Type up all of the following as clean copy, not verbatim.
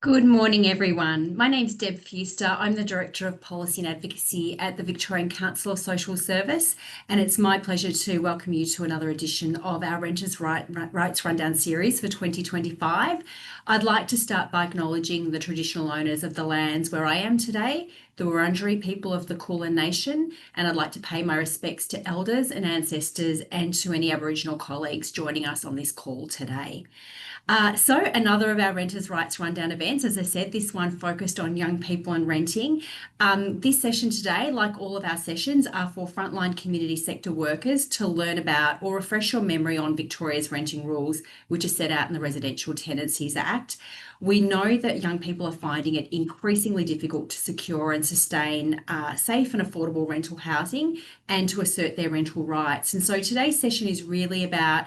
Good morning, everyone. My name's Deb Fewster. I'm the Director of Policy and Advocacy at the Victorian Council of Social Service, and it's my pleasure to welcome you to another edition of our Renters' Rights Rundown series for 2025. I'd like to start by acknowledging the traditional owners of the lands where I am today, the Wurundjeri people of the Kulin Nation, and I'd like to pay my respects to elders and ancestors and to any Aboriginal colleagues joining us on this call today. So another of our Renters' Rights Rundown events, as I said, this one focused on young people and renting. This session today, like all of our sessions, are for frontline community sector workers to learn about or refresh your memory on Victoria's renting rules, which are set out in the Residential Tenancies Act. We know that young people are finding it increasingly difficult to secure and sustain safe and affordable rental housing and to assert their rental rights. And so today's session is really about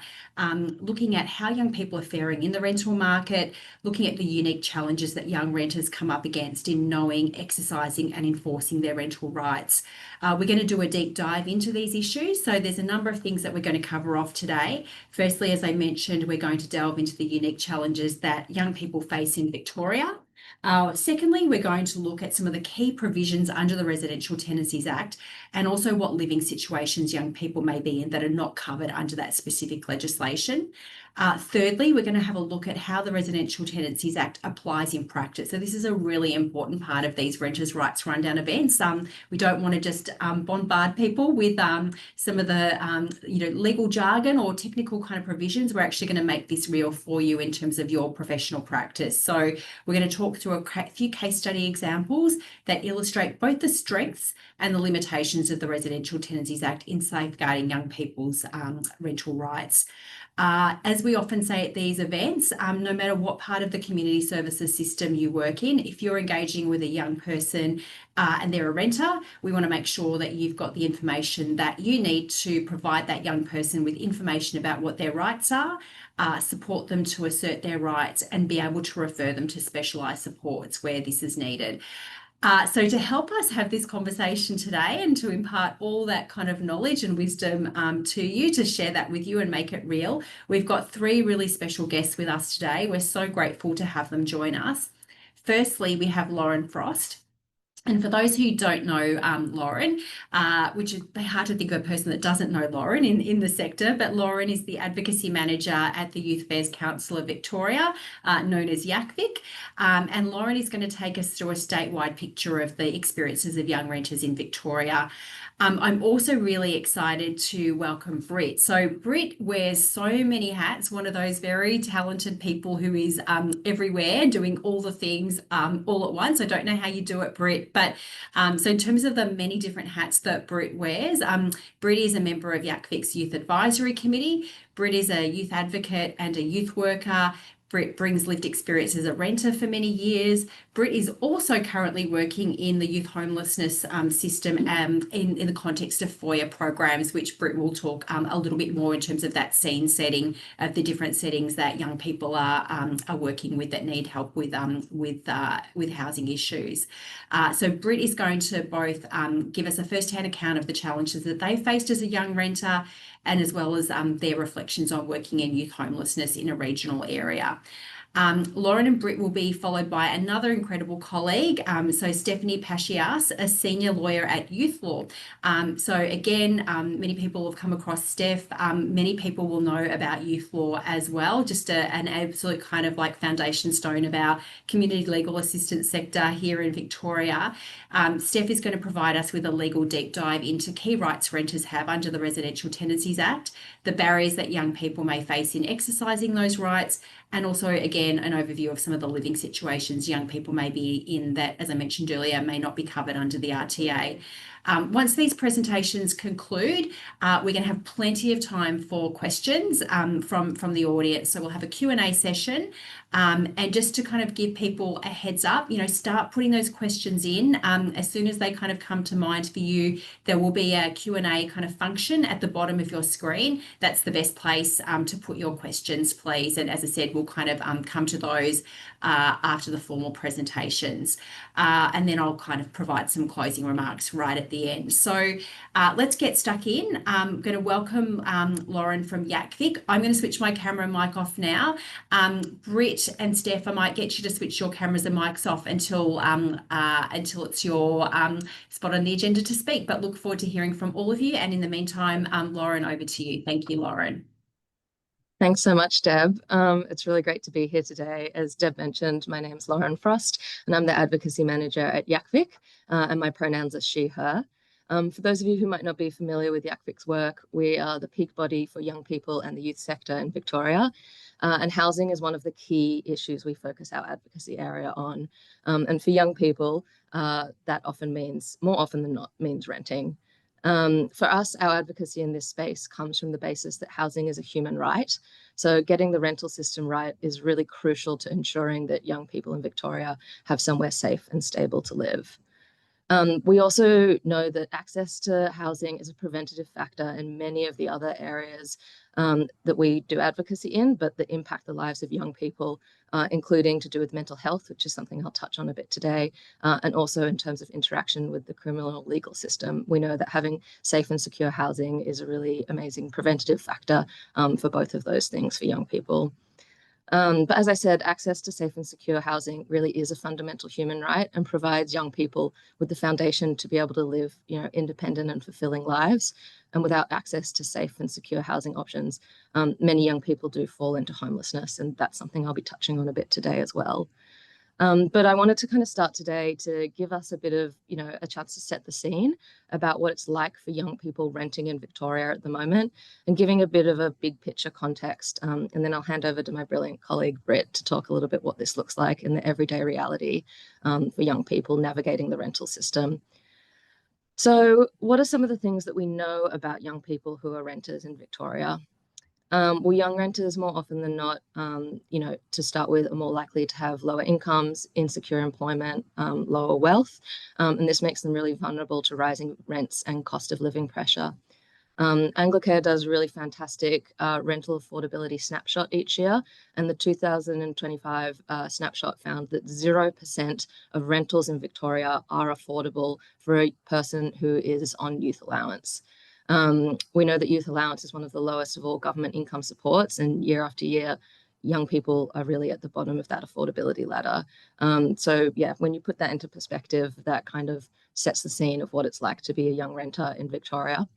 looking at how young people are faring in the rental market, looking at the unique challenges that young renters come up against in knowing, exercising and enforcing their rental rights. We're going to do a deep dive into these issues. So there's a number of things that we're going to cover off today. Firstly, as I mentioned, we're going to delve into the unique challenges that young people face in Victoria. Secondly, we're going to look at some of the key provisions under the Residential Tenancies Act and also what living situations young people may be in that are not covered under that specific legislation. Thirdly, we're going to have a look at how the Residential Tenancies Act applies in practice. So this is a really important part of these Renters' Rights Rundown events. We don't want to just bombard people with some of the legal jargon or technical kind of provisions. We're actually going to make this real for you in terms of your professional practice. So we're going to talk through a few case study examples that illustrate both the strengths and the limitations of the Residential Tenancies Act in safeguarding young people's rental rights. As we often say at these events, no matter what part of the community services system you work in, if you're engaging with a young person and they're a renter, we want to make sure that you've got the information that you need to provide that young person with information about what their rights are, support them to assert their rights and be able to refer them to specialised supports where this is needed. So to help us have this conversation today and to impart all that kind of knowledge and wisdom to you, to share that with you and make it real, we've got three really special guests with us today. We're so grateful to have them join us. Firstly, we have Lauren Frost. And for those who don't know Lauren, which is hard to think of a person that doesn't know Lauren in the sector, but Lauren is the Advocacy Manager at the Youth Affairs Council of Victoria, known as YACVIC. And Lauren is going to take us through a statewide picture of the experiences of young renters in Victoria. I'm also really excited to welcome Britt. So Britt wears so many hats, one of those very talented people who is everywhere doing all the things all at once. I don't know how you do it, Britt, but so in terms of the many different hats that Britt wears, Britt is a member of YACVIC's Youth Advisory Committee. Britt is a youth advocate and a youth worker. Britt brings lived experience as a renter for many years. Britt is also currently working in the youth homelessness system in the context of FOIA programs, which Britt will talk a little bit more in terms of that scene setting of the different settings that young people are working with that need help with housing issues. So Britt is going to both give us a first-hand account of the challenges that they faced as a young renter and as well as their reflections on working in youth homelessness in a regional area. Lauren and Britt will be followed by another incredible colleague, so Stephanie Pashias, a senior lawyer at YouthLaw. So again, many people have come across Steph. Many people will know about YouthLaw as well, just an absolute kind of like foundation stone of our community legal assistance sector here in Victoria. Steph is going to provide us with a legal deep dive into key rights renters have under the Residential Tenancies Act, the barriers that young people may face in exercising those rights, and also, again, an overview of some of the living situations young people may be in that, as I mentioned earlier, may not be covered under the RTA. Once these presentations conclude, we're going to have plenty of time for questions from the audience. So we'll have a Q&A session. And just to kind of give people a heads up, start putting those questions in. As soon as they kind of come to mind for you, there will be a Q&A kind of function at the bottom of your screen. That's the best place to put your questions, please. And as I said, we'll kind of come to those after the formal presentations. And then I'll kind of provide some closing remarks right at the end. So let's get stuck in. I'm going to welcome Lauren from YouthLaw. I'm going to switch my camera and mic off now. Britt and Steph, I might get you to switch your cameras and mics off until it's your spot on the agenda to speak, but look forward to hearing from all of you. And in the meantime, Lauren, over to you. Thank you, Lauren. Thanks so much, Deb. It's really great to be here today. As Deb mentioned, my name's Lauren Frost, and I'm the Advocacy Manager at YouthLaw, and my pronouns are she, her. For those of you who might not be familiar with YouthLaw's work, we are the peak body for young people and the youth sector in Victoria, and housing is one of the key issues we focus our advocacy area on. And for young people, that often means, more often than not, means renting. For us, our advocacy in this space comes from the basis that housing is a human right. So getting the rental system right is really crucial to ensuring that young people in Victoria have somewhere safe and stable to live. We also know that access to housing is a preventative factor in many of the other areas that we do advocacy in, but that impact the lives of young people, including to do with mental health, which is something I'll touch on a bit today, and also in terms of interaction with the criminal legal system. We know that having safe and secure housing is a really amazing preventative factor for both of those things for young people. But as I said, access to safe and secure housing really is a fundamental human right and provides young people with the foundation to be able to live, independent and fulfilling lives. And without access to safe and secure housing options, many young people do fall into homelessness, and that's something I'll be touching on a bit today as well. But I wanted to kind of start today to give us a bit of, a chance to set the scene about what it's like for young people renting in Victoria at the moment and giving a bit of a big picture context. And then I'll hand over to my brilliant colleague, Britt, to talk a little bit what this looks like in the everyday reality for young people navigating the rental system. So what are some of the things that we know about young people who are renters in Victoria? Well, young renters more often than not, to start with, are more likely to have lower incomes, insecure employment, lower wealth, and this makes them really vulnerable to rising rents and cost of living pressure. Anglicare does a really fantastic rental affordability snapshot each year, and the 2025 snapshot found that 0% of rentals in Victoria are affordable for a person who is on youth allowance. We know that youth allowance is one of the lowest of all government income supports, and year after year, young people are really at the bottom of that affordability ladder. So yeah, when you put that into perspective, that kind of sets the scene of what it's like to be a young renter in Victoria.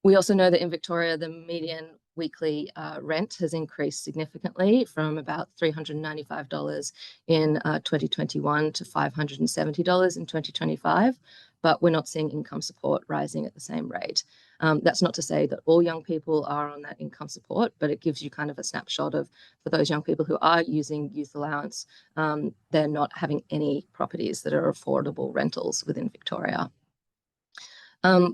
We also know that in Victoria, the median weekly rent has increased significantly from about $395 in 2021 to $570 in 2025, but we're not seeing income support rising at the same rate. That's not to say that all young people are on that income support, but it gives you kind of a snapshot of, for those young people who are using youth allowance, they're not having any properties that are affordable rentals within Victoria.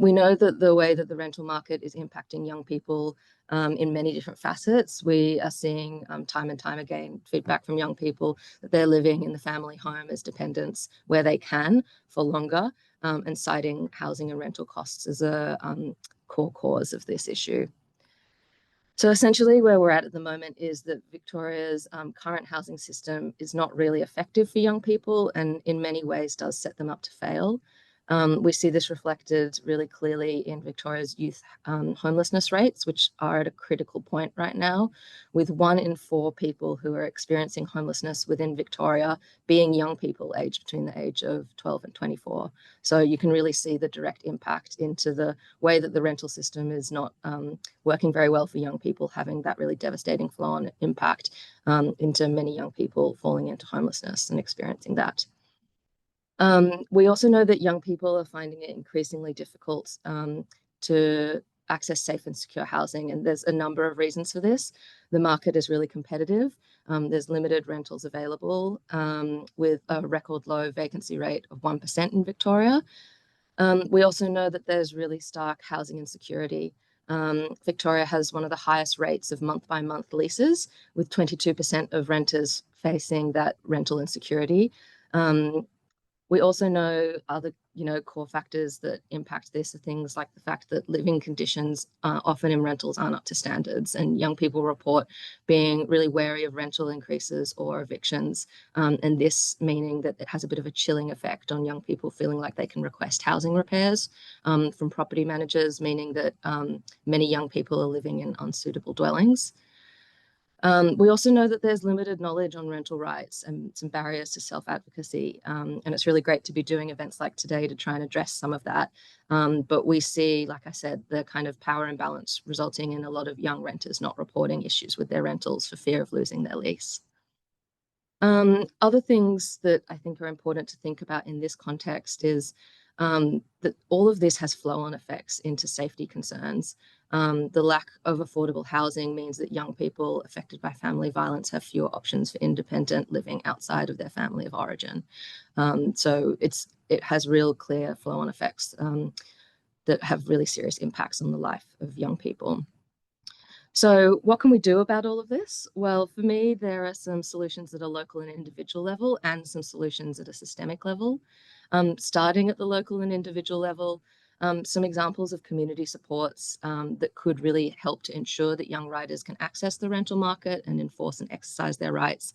We know that the way that the rental market is impacting young people in many different facets. We are seeing time and time again feedback from young people that they're living in the family home as dependents where they can for longer, and citing housing and rental costs as a core cause of this issue. So essentially where we're at the moment is that Victoria's current housing system is not really effective for young people and in many ways does set them up to fail. We see this reflected really clearly in Victoria's youth homelessness rates, which are at a critical point right now, with 1 in 4 people who are experiencing homelessness within Victoria being young people aged between the age of 12 and 24. So you can really see the direct impact into the way that the rental system is not working very well for young people, having that really devastating flow-on impact into many young people falling into homelessness and experiencing that. We also know that young people are finding it increasingly difficult to access safe and secure housing, and there's a number of reasons for this. The market is really competitive. There's limited rentals available with a record low vacancy rate of 1% in Victoria. We also know that there's really stark housing insecurity. Victoria has one of the highest rates of month-by-month leases, with 22% of renters facing that rental insecurity. We also know other core factors that impact this are things like the fact that living conditions often in rentals aren't up to standards, and young people report being really wary of rental increases or evictions, and this meaning that it has a bit of a chilling effect on young people feeling like they can request housing repairs from property managers, meaning that many young people are living in unsuitable dwellings. We also know that there's limited knowledge on rental rights and some barriers to self-advocacy, and it's really great to be doing events like today to try and address some of that. But we see, like I said, the kind of power imbalance resulting in a lot of young renters not reporting issues with their rentals for fear of losing their lease. Other things that I think are important to think about in this context is that all of this has flow-on effects into safety concerns. The lack of affordable housing means that young people affected by family violence have fewer options for independent living outside of their family of origin. So it has real clear flow-on effects that have really serious impacts on the life of young people. So what can we do about all of this? Well, for me, there are some solutions at a local and individual level and some solutions at a systemic level. Starting at the local and individual level, some examples of community supports that could really help to ensure that young riders can access the rental market and enforce and exercise their rights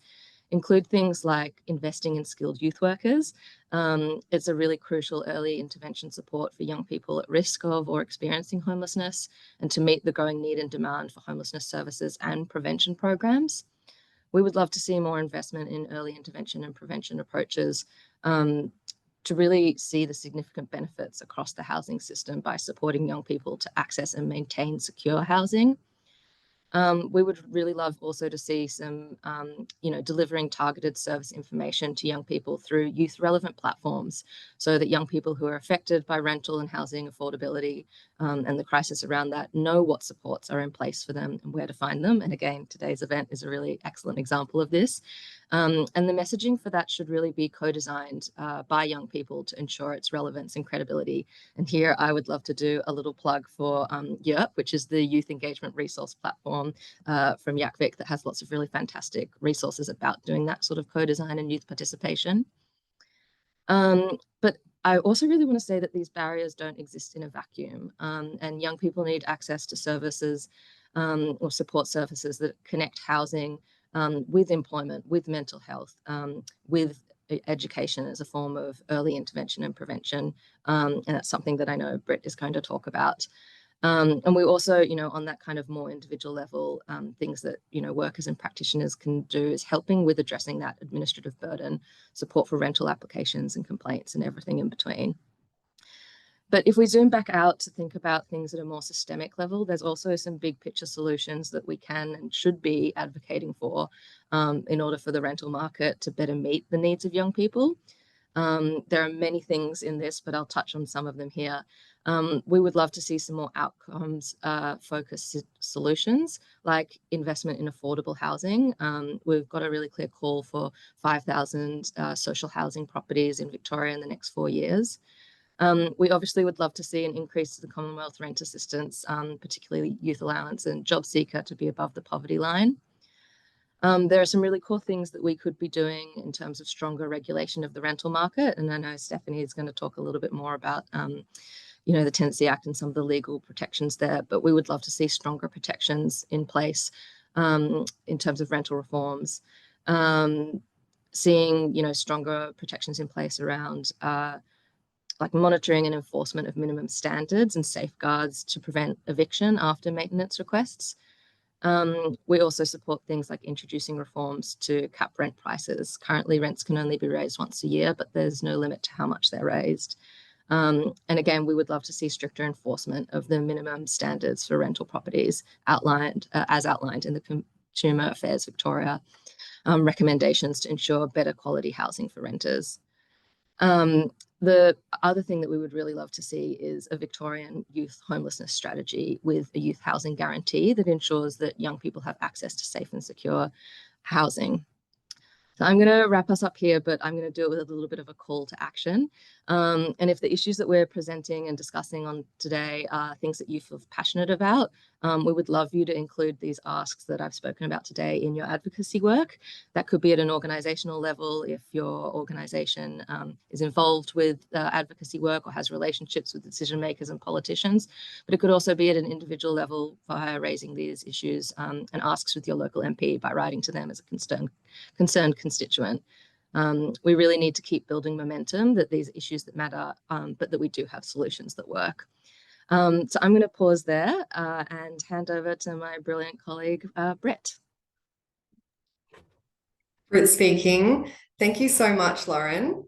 include things like investing in skilled youth workers. It's a really crucial early intervention support for young people at risk of or experiencing homelessness, and to meet the growing need and demand for homelessness services and prevention programs. We would love to see more investment in early intervention and prevention approaches to really see the significant benefits across the housing system by supporting young people to access and maintain secure housing. We would really love also to see some, delivering targeted service information to young people through youth relevant platforms, so that young people who are affected by rental and housing affordability and the crisis around that know what supports are in place for them and where to find them. And again, today's event is a really excellent example of this. And the messaging for that should really be co-designed by young people to ensure its relevance and credibility. And here I would love to do a little plug for YERP, which is the Youth Engagement Resource Platform from YAKVIC that has lots of really fantastic resources about doing that sort of co-design and youth participation. But I also really want to say that these barriers don't exist in a vacuum, and young people need access to services or support services that connect housing with employment, with mental health, with education as a form of early intervention and prevention. And that's something that I know Britt is going to talk about. And we also, on that kind of more individual level, things that, workers and practitioners can do is helping with addressing that administrative burden, support for rental applications and complaints and everything in between. But if we zoom back out to think about things at a more systemic level, there's also some big picture solutions that we can and should be advocating for in order for the rental market to better meet the needs of young people. There are many things in this, but I'll touch on some of them here. We would love to see some more outcomes focused solutions, like investment in affordable housing. We've got a really clear call for 5,000 social housing properties in Victoria in the next 4 years. We obviously would love to see an increase to the Commonwealth rent assistance, particularly youth allowance and job seeker, to be above the poverty line. There are some really cool things that we could be doing in terms of stronger regulation of the rental market. And I know Stephanie is going to talk a little bit more about, the Tenancy Act and some of the legal protections there, but we would love to see stronger protections in place in terms of rental reforms, seeing, stronger protections in place around like monitoring and enforcement of minimum standards and safeguards to prevent eviction after maintenance requests. We also support things like introducing reforms to cap rent prices. Currently, rents can only be raised once a year, but there's no limit to how much they're raised. And again, we would love to see stricter enforcement of the minimum standards for rental properties as outlined in the Consumer Affairs Victoria recommendations to ensure better quality housing for renters. The other thing that we would really love to see is a Victorian youth homelessness strategy with a youth housing guarantee that ensures that young people have access to safe and secure housing. So I'm going to wrap us up here, but I'm going to do it with a little bit of a call to action. And if the issues that we're presenting and discussing on today are things that you feel passionate about, We would love you to include these asks that I've spoken about today in your advocacy work. That could be at an organizational level if your organization is involved with advocacy work or has relationships with decision makers and politicians, but it could also be at an individual level via raising these issues and asks with your local MP by writing to them as a concerned constituent. We really need to keep building momentum that these issues that matter, but that we do have solutions that work. So I'm going to pause there and hand over to my brilliant colleague, Brett. Britt speaking. Thank you so much, Lauren.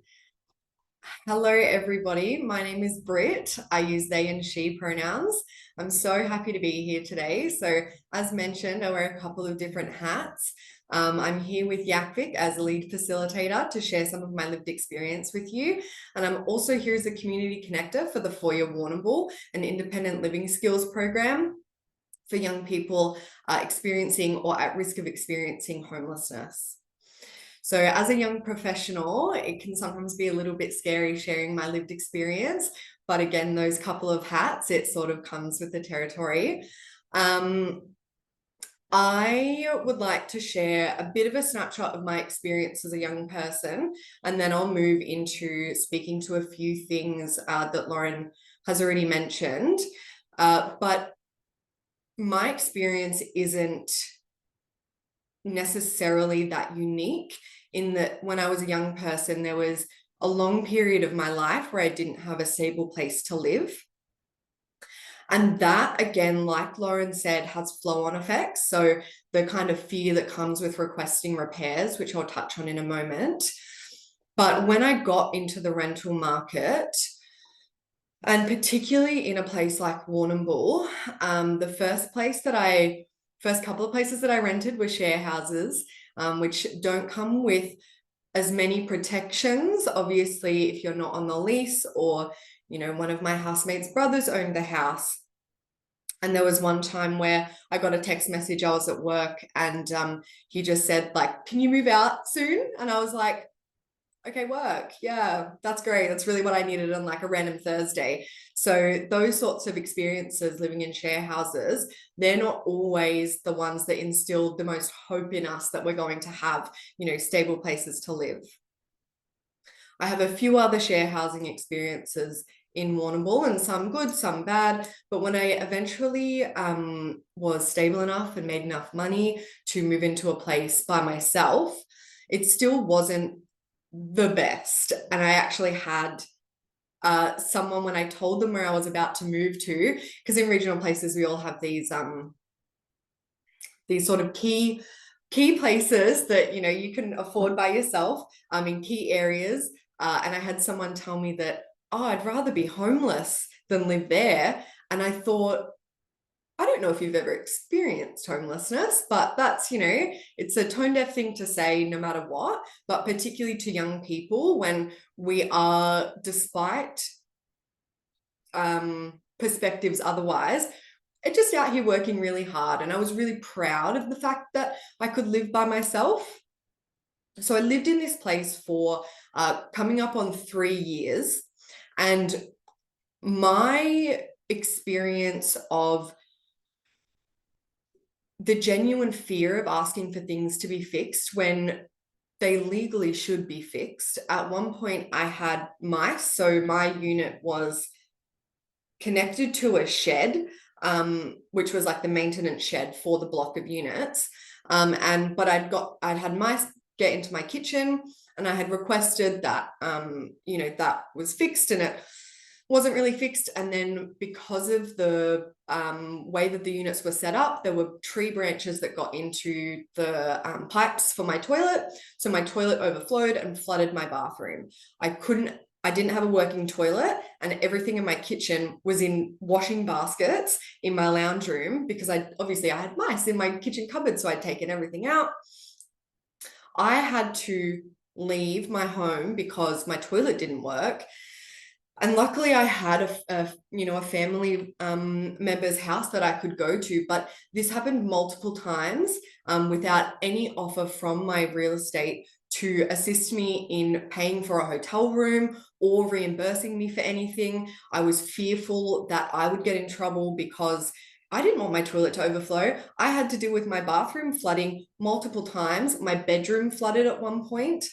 Hello, everybody. My name is Britt. I use they and she pronouns. I'm so happy to be here today. So as mentioned, I wear a couple of different hats. I'm here with YouthVic as a lead facilitator to share some of my lived experience with you. And I'm also here as a community connector for the 4-year Warrnambool, an independent living skills program for young people experiencing or at risk of experiencing homelessness. So as a young professional, it can sometimes be a little bit scary sharing my lived experience. But again, those couple of hats, it sort of comes with the territory. I would like to share a bit of a snapshot of my experience as a young person, and then I'll move into speaking to a few things that Lauren has already mentioned. But my experience isn't necessarily that unique, in that when I was a young person, there was a long period of my life where I didn't have a stable place to live. And that, again, like Lauren said, has flow-on effects. So the kind of fear that comes with requesting repairs, which I'll touch on in a moment. But when I got into the rental market, and particularly in a place like Warrnambool, the first couple of places that I rented were share houses, which don't come with as many protections. Obviously, if you're not on the lease, or one of my housemates' brothers owned the house. And there was one time where I got a text message, I was at work, and he just said, like, can you move out soon? And I was like, okay, work. Yeah, that's great. That's really what I needed on like a random Thursday. So those sorts of experiences living in share houses, they're not always the ones that instilled the most hope in us that we're going to have, stable places to live. I have a few other share housing experiences in Warrnambool, and some good, some bad. But when I eventually was stable enough and made enough money to move into a place by myself, it still wasn't the best. And I actually had someone, when I told them where I was about to move to, because in regional places we all have these sort of key places that you can afford by yourself in key areas, and I had someone tell me that, oh, I'd rather be homeless than live there. And I thought, I don't know if you've ever experienced homelessness, but that's, it's a tone deaf thing to say no matter what, but particularly to young people when we are, despite perspectives otherwise, just out here working really hard. And I was really proud of the fact that I could live by myself. So I lived in this place for coming up on 3 years. And my experience of the genuine fear of asking for things to be fixed when they legally should be fixed. At one point I had mice. So my unit was connected to a shed, which was like the maintenance shed for the block of units. But I'd had mice get into my kitchen, and I had requested that, that was fixed, and it wasn't really fixed. And then because of the way that the units were set up, there were tree branches that got into the pipes for my toilet. So my toilet overflowed and flooded my bathroom. I didn't have a working toilet, and everything in my kitchen was in washing baskets in my lounge room, because I had mice in my kitchen cupboard, so I'd taken everything out. I had to leave my home because my toilet didn't work. And luckily I had a family member's house that I could go to, but this happened multiple times without any offer from my real estate to assist me in paying for a hotel room or reimbursing me for anything. I was fearful that I would get in trouble because I didn't want my toilet to overflow. I had to deal with my bathroom flooding multiple times. My bedroom flooded at one point.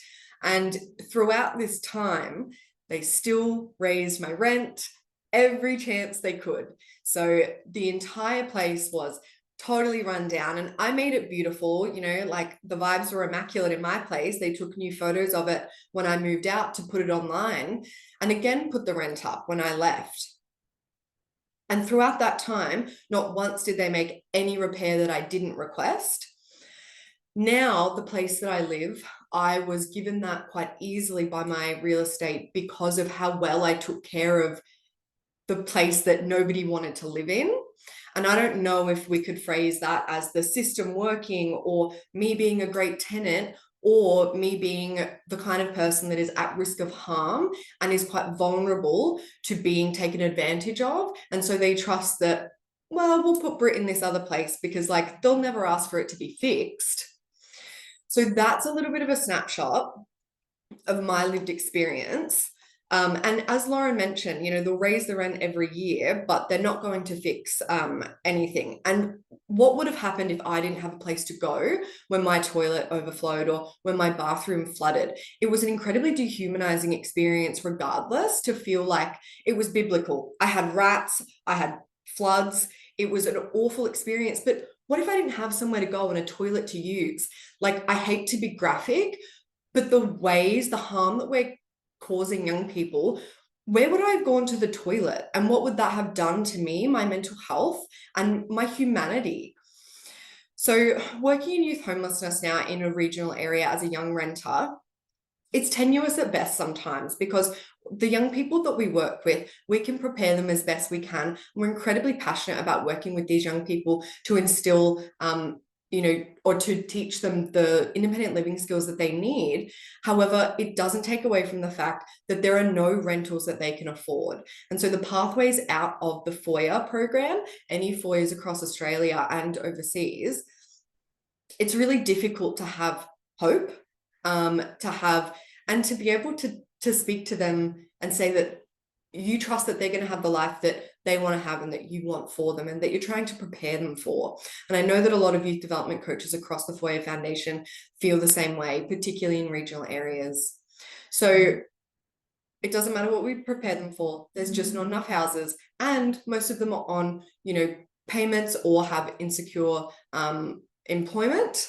And throughout this time, they still raised my rent every chance they could. So the entire place was totally run down, and I made it beautiful. You know, like the vibes were immaculate in my place. They took new photos of it when I moved out to put it online, and again put the rent up when I left. And throughout that time, not once did they make any repair that I didn't request. Now, the place that I live, I was given that quite easily by my real estate because of how well I took care of the place that nobody wanted to live in. And I don't know if we could phrase that as the system working, or me being a great tenant, or me being the kind of person that is at risk of harm and is quite vulnerable to being taken advantage of. And so they trust that, well, we'll put Brit in this other place because like they'll never ask for it to be fixed. So that's a little bit of a snapshot of my lived experience. And as Lauren mentioned, you know, they'll raise the rent every year, but they're not going to fix anything. And what would have happened if I didn't have a place to go when my toilet overflowed or when my bathroom flooded? It was an incredibly dehumanizing experience, regardless, to feel like it was biblical. I had rats, I had floods. It was an awful experience. But what if I didn't have somewhere to go and a toilet to use? Like, I hate to be graphic, but the harm that we're causing young people, where would I have gone to the toilet? And what would that have done to me, my mental health, and my humanity? So working in youth homelessness now in a regional area as a young renter, it's tenuous at best sometimes, because the young people that we work with, we can prepare them as best we can. We're incredibly passionate about working with these young people to instill you know, or to teach them the independent living skills that they need. However, it doesn't take away from the fact that there are no rentals that they can afford. And so the pathways out of the FOIA program, any FOIAs across Australia and overseas, it's really difficult to have hope, and to be able to speak to them and say that you trust that they're going to have the life that they want to have and that you want for them and that you're trying to prepare them for. And I know that a lot of youth development coaches across the FOIA Foundation feel the same way, particularly in regional areas. So it doesn't matter what we prepare them for. There's just not enough houses, and most of them are on, you know, payments or have insecure employment.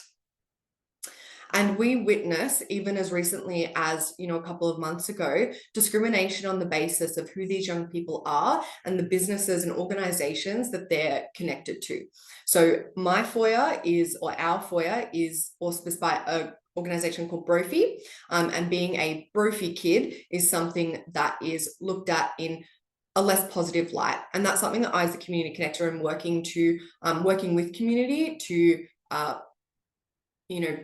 And we witness, even as recently as, you know, a couple of months ago, discrimination on the basis of who these young people are and the businesses and organizations that they're connected to. So my FOIA is, or our FOIA is auspiced by an organization called Brophy, and being a Brophy kid is something that is looked at in a less positive light. And that's something that I, as a community connector, am working with community to, you know,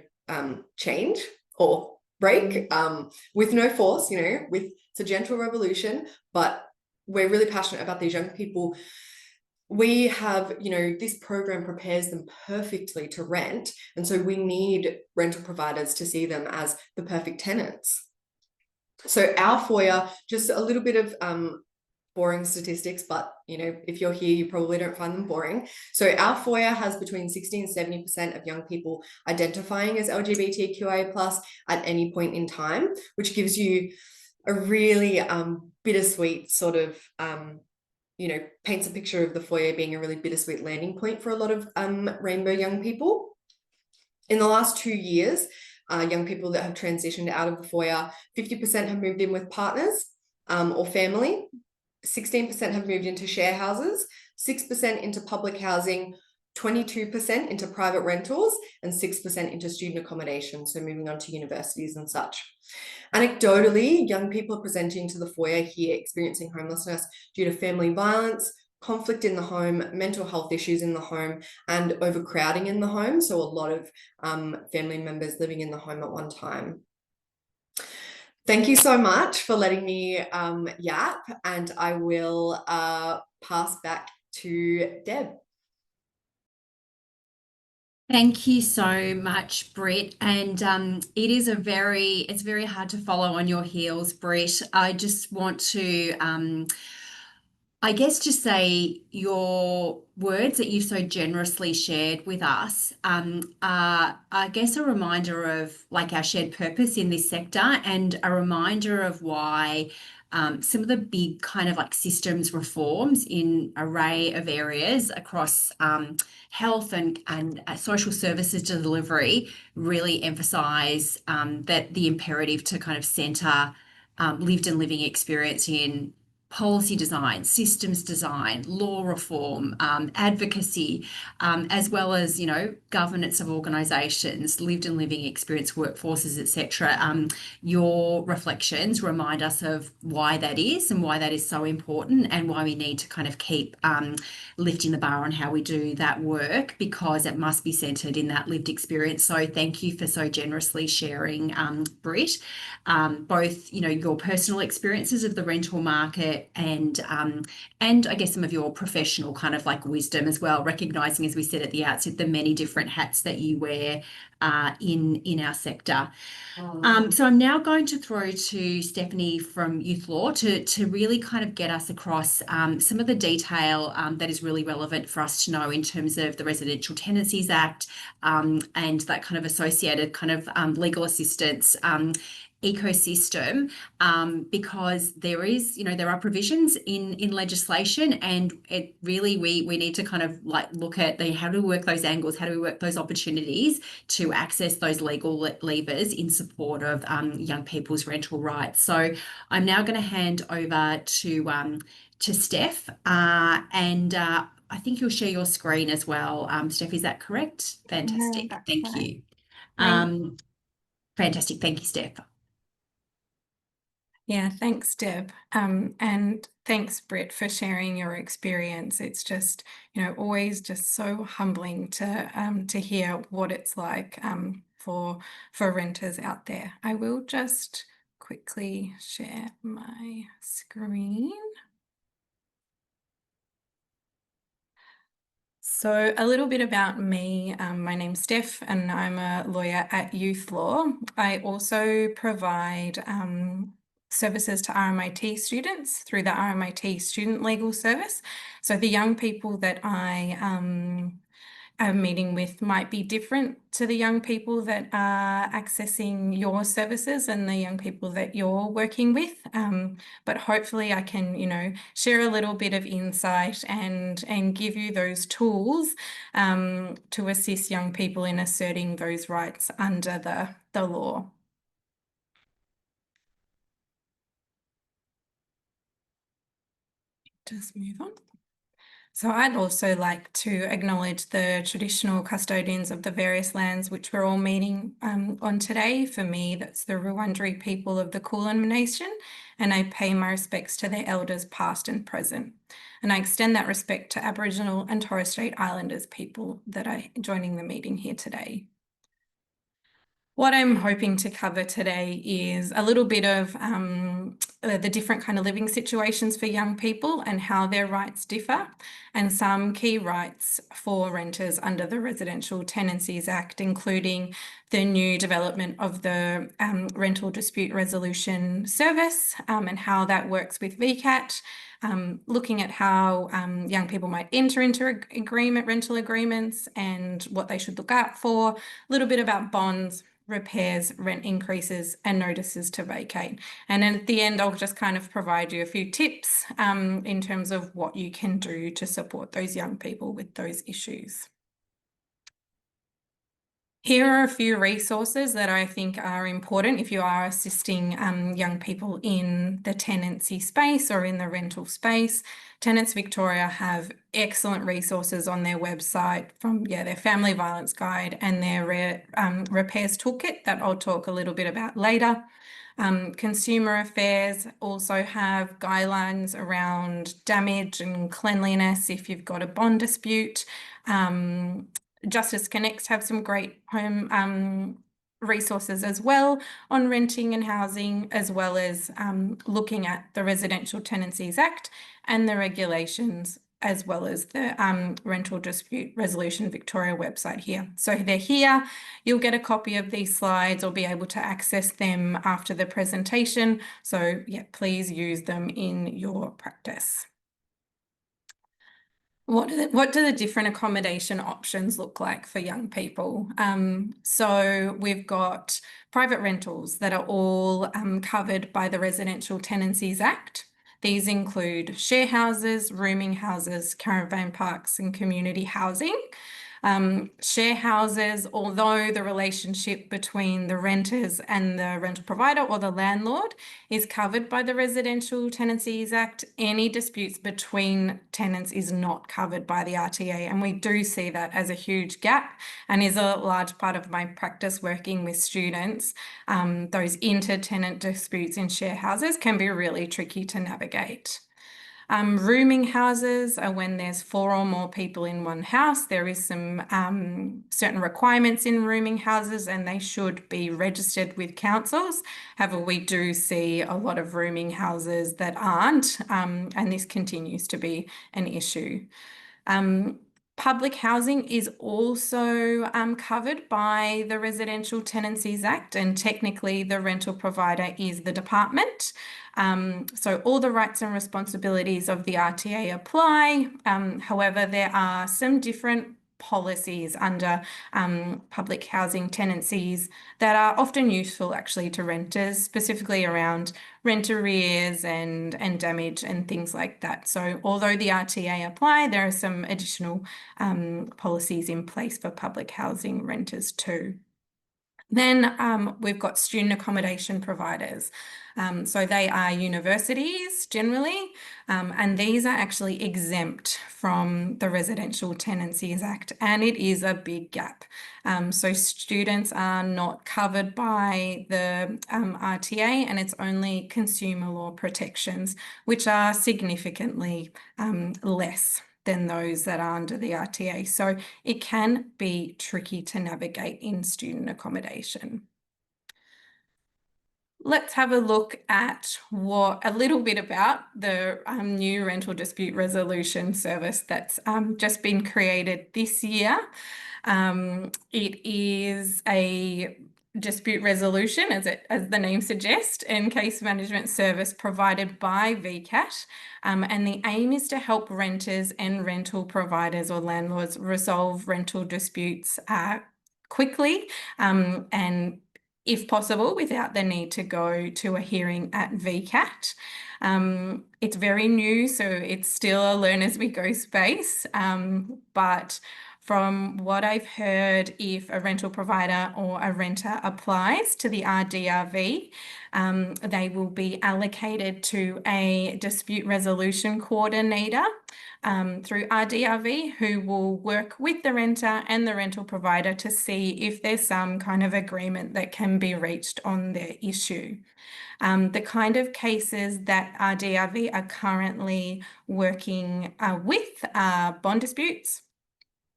change or break, with no force, you know, it's a gentle revolution, but we're really passionate about these young people. We have, you know, this program prepares them perfectly to rent. And so we need rental providers to see them as the perfect tenants. So our FOIA, just a little bit of boring statistics, but you know, if you're here, you probably don't find them boring. So our FOIA has between 60 and 70% of young people identifying as LGBTQIA+ at any point in time, which gives you a really bittersweet sort of, you know, paints a picture of the FOIA being a really bittersweet landing point for a lot of rainbow young people. In the last 2 years, young people that have transitioned out of the FOIA, 50% have moved in with partners or family. 16% have moved into share houses, 6% into public housing, 22% into private rentals, and 6% into student accommodation, so moving on to universities and such. Anecdotally, young people are presenting to the FOIA here experiencing homelessness due to family violence, conflict in the home, mental health issues in the home, and overcrowding in the home, so a lot of family members living in the home at one time. Thank you so much for letting me yap, and I will pass back to Deb. Thank you so much, Britt. And it's very hard to follow on your heels, Britt. I just want to I guess to say your words that you've so generously shared with us are, I guess, a reminder of like our shared purpose in this sector and a reminder of why some of the big kind of like systems reforms in array of areas across health and social services delivery really emphasize that the imperative to kind of centre lived and living experience in policy design, systems design, law reform, advocacy, as well as governance of organisations, lived and living experience workforces, etc. Your reflections remind us of why that is and why that is so important, and why we need to kind of keep lifting the bar on how we do that work, because it must be centred in that lived experience. So thank you for so generously sharing, Britt, both your personal experiences of the rental market and I guess some of your professional kind of like wisdom as well, recognizing, as we said at the outset, the many different hats that you wear in our sector. So I'm now going to throw to Stephanie from YouthLaw to really kind of get us across some of the detail that is really relevant for us to know in terms of the Residential Tenancies Act and that kind of associated kind of legal assistance ecosystem, because there are provisions in legislation, and it really we need to kind of like look at how do we work those angles, how do we work those opportunities to access those legal levers in support of young people's rental rights. So I'm now going to hand over to Steph, and I think you'll share your screen as well. Steph, is that correct? Fantastic. That's Thank right. you. Fantastic. Thank you, Steph. Yeah, thanks, Deb. And thanks, Britt, for sharing your experience. It's just, always just so humbling to hear what it's like for renters out there. I will just quickly share my screen. So a little bit about me. My name's Steph and I'm a lawyer at YouthLaw. I also provide services to RMIT students through the RMIT Student Legal Service. So the young people that I am meeting with might be different to the young people that are accessing your services and the young people that you're working with. But hopefully I can, share a little bit of insight and give you those tools to assist young people in asserting those rights under the law. Just move on. So I'd also like to acknowledge the traditional custodians of the various lands which we're all meeting on today. For me, that's the Wurundjeri people of the Kulin Nation, and I pay my respects to their elders past and present. And I extend that respect to Aboriginal and Torres Strait Islanders people that are joining the meeting here today. What I'm hoping to cover today is a little bit of the different kind of living situations for young people and how their rights differ, and some key rights for renters under the Residential Tenancies Act, including the new development of the Rental Dispute Resolution Service and how that works with VCAT, looking at how young people might enter into rental agreements and what they should look out for, a little bit about bonds, repairs, rent increases, and notices to vacate. And at the end, I'll just kind of provide you a few tips in terms of what you can do to support those young people with those issues. Here are a few resources that I think are important if you are assisting young people in the tenancy space or in the rental space. Tenants Victoria have excellent resources on their website from their family violence guide and their repairs toolkit that I'll talk a little bit about later. Consumer Affairs also have guidelines around damage and cleanliness if you've got a bond dispute. Justice Connects have some great home resources as well on renting and housing, as well as looking at the Residential Tenancies Act and the regulations, as well as the Rental Dispute Resolution Victoria website here. So they're here. You'll get a copy of these slides or be able to access them after the presentation. So please use them in your practice. What do the different accommodation options look like for young people? So we've got private rentals that are all covered by the Residential Tenancies Act. These include share houses, rooming houses, caravan parks, and community housing. Share houses, although the relationship between the renters and the rental provider or the landlord is covered by the Residential Tenancies Act, any disputes between tenants is not covered by the RTA. And we do see that as a huge gap and is a large part of my practice working with students. Those inter-tenant disputes in share houses can be really tricky to navigate. Rooming houses are when there's 4 or more people in one house. There is some certain requirements in rooming houses and they should be registered with councils. However, we do see a lot of rooming houses that aren't, and this continues to be an issue. Public housing is also covered by the Residential Tenancies Act, and technically the rental provider is the department. So all the rights and responsibilities of the RTA apply. However, there are some different policies under public housing tenancies that are often useful actually to renters, specifically around rent arrears and damage and things like that. So although the RTA apply, there are some additional policies in place for public housing renters too. Then we've got student accommodation providers. So they are universities generally, and these are actually exempt from the Residential Tenancies Act, and it is a big gap. So students are not covered by the RTA, and it's only consumer law protections, which are significantly less than those that are under the RTA. So it can be tricky to navigate in student accommodation. Let's have a look at a little bit about the new rental dispute resolution service that's just been created this year. It is a dispute resolution, as the name suggests, and case management service provided by VCAT. And the aim is to help renters and rental providers or landlords resolve rental disputes quickly and, if possible, without the need to go to a hearing at VCAT. It's very new, so it's still a learn as we go space, but from what I've heard, if a rental provider or a renter applies to the RDRV, they will be allocated to a dispute resolution coordinator through RDRV, who will work with the renter and the rental provider to see if there's some kind of agreement that can be reached on their issue. The kind of cases that RDRV are currently working with are bond disputes,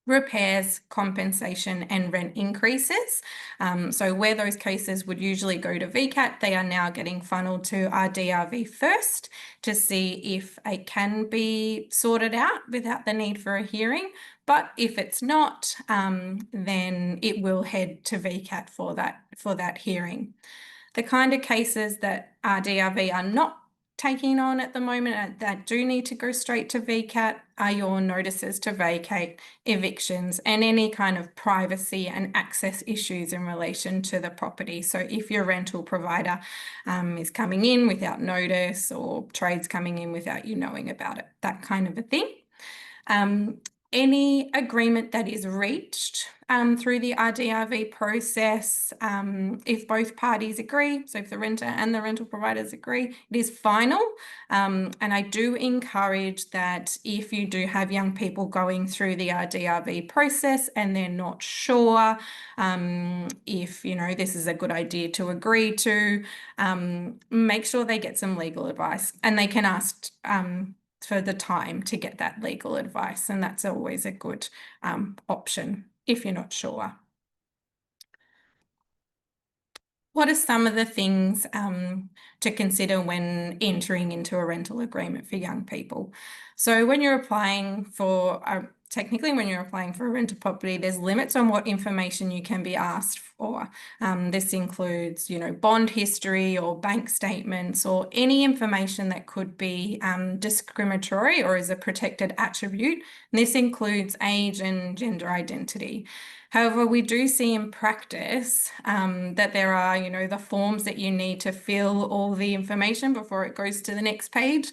repairs, compensation, and rent increases. So where those cases would usually go to VCAT, they are now getting funneled to RDRV first to see if it can be sorted out without the need for a hearing. But if it's not, then it will head to VCAT for that hearing. The kind of cases that RDRV are not taking on at the moment that do need to go straight to VCAT are your notices to vacate, evictions, and any kind of privacy and access issues in relation to the property. So if your rental provider is coming in without notice, or trades coming in without you knowing about it, that kind of a thing. Any agreement that is reached through the RDRV process, if both parties agree, so if the renter and the rental providers agree, it is final. And I do encourage that if you do have young people going through the RDRV process and they're not sure if, this is a good idea to agree to, make sure they get some legal advice, and they can ask for the time to get that legal advice, and that's always a good option if you're not sure. What are some of the things to consider when entering into a rental agreement for young people? So when you're applying for technically, when you're applying for a rental property, there's limits on what information you can be asked for. This includes, bond history or bank statements or any information that could be discriminatory or is a protected attribute. And this includes age and gender identity. However, we do see in practice that there are, the forms that you need to fill all the information before it goes to the next page.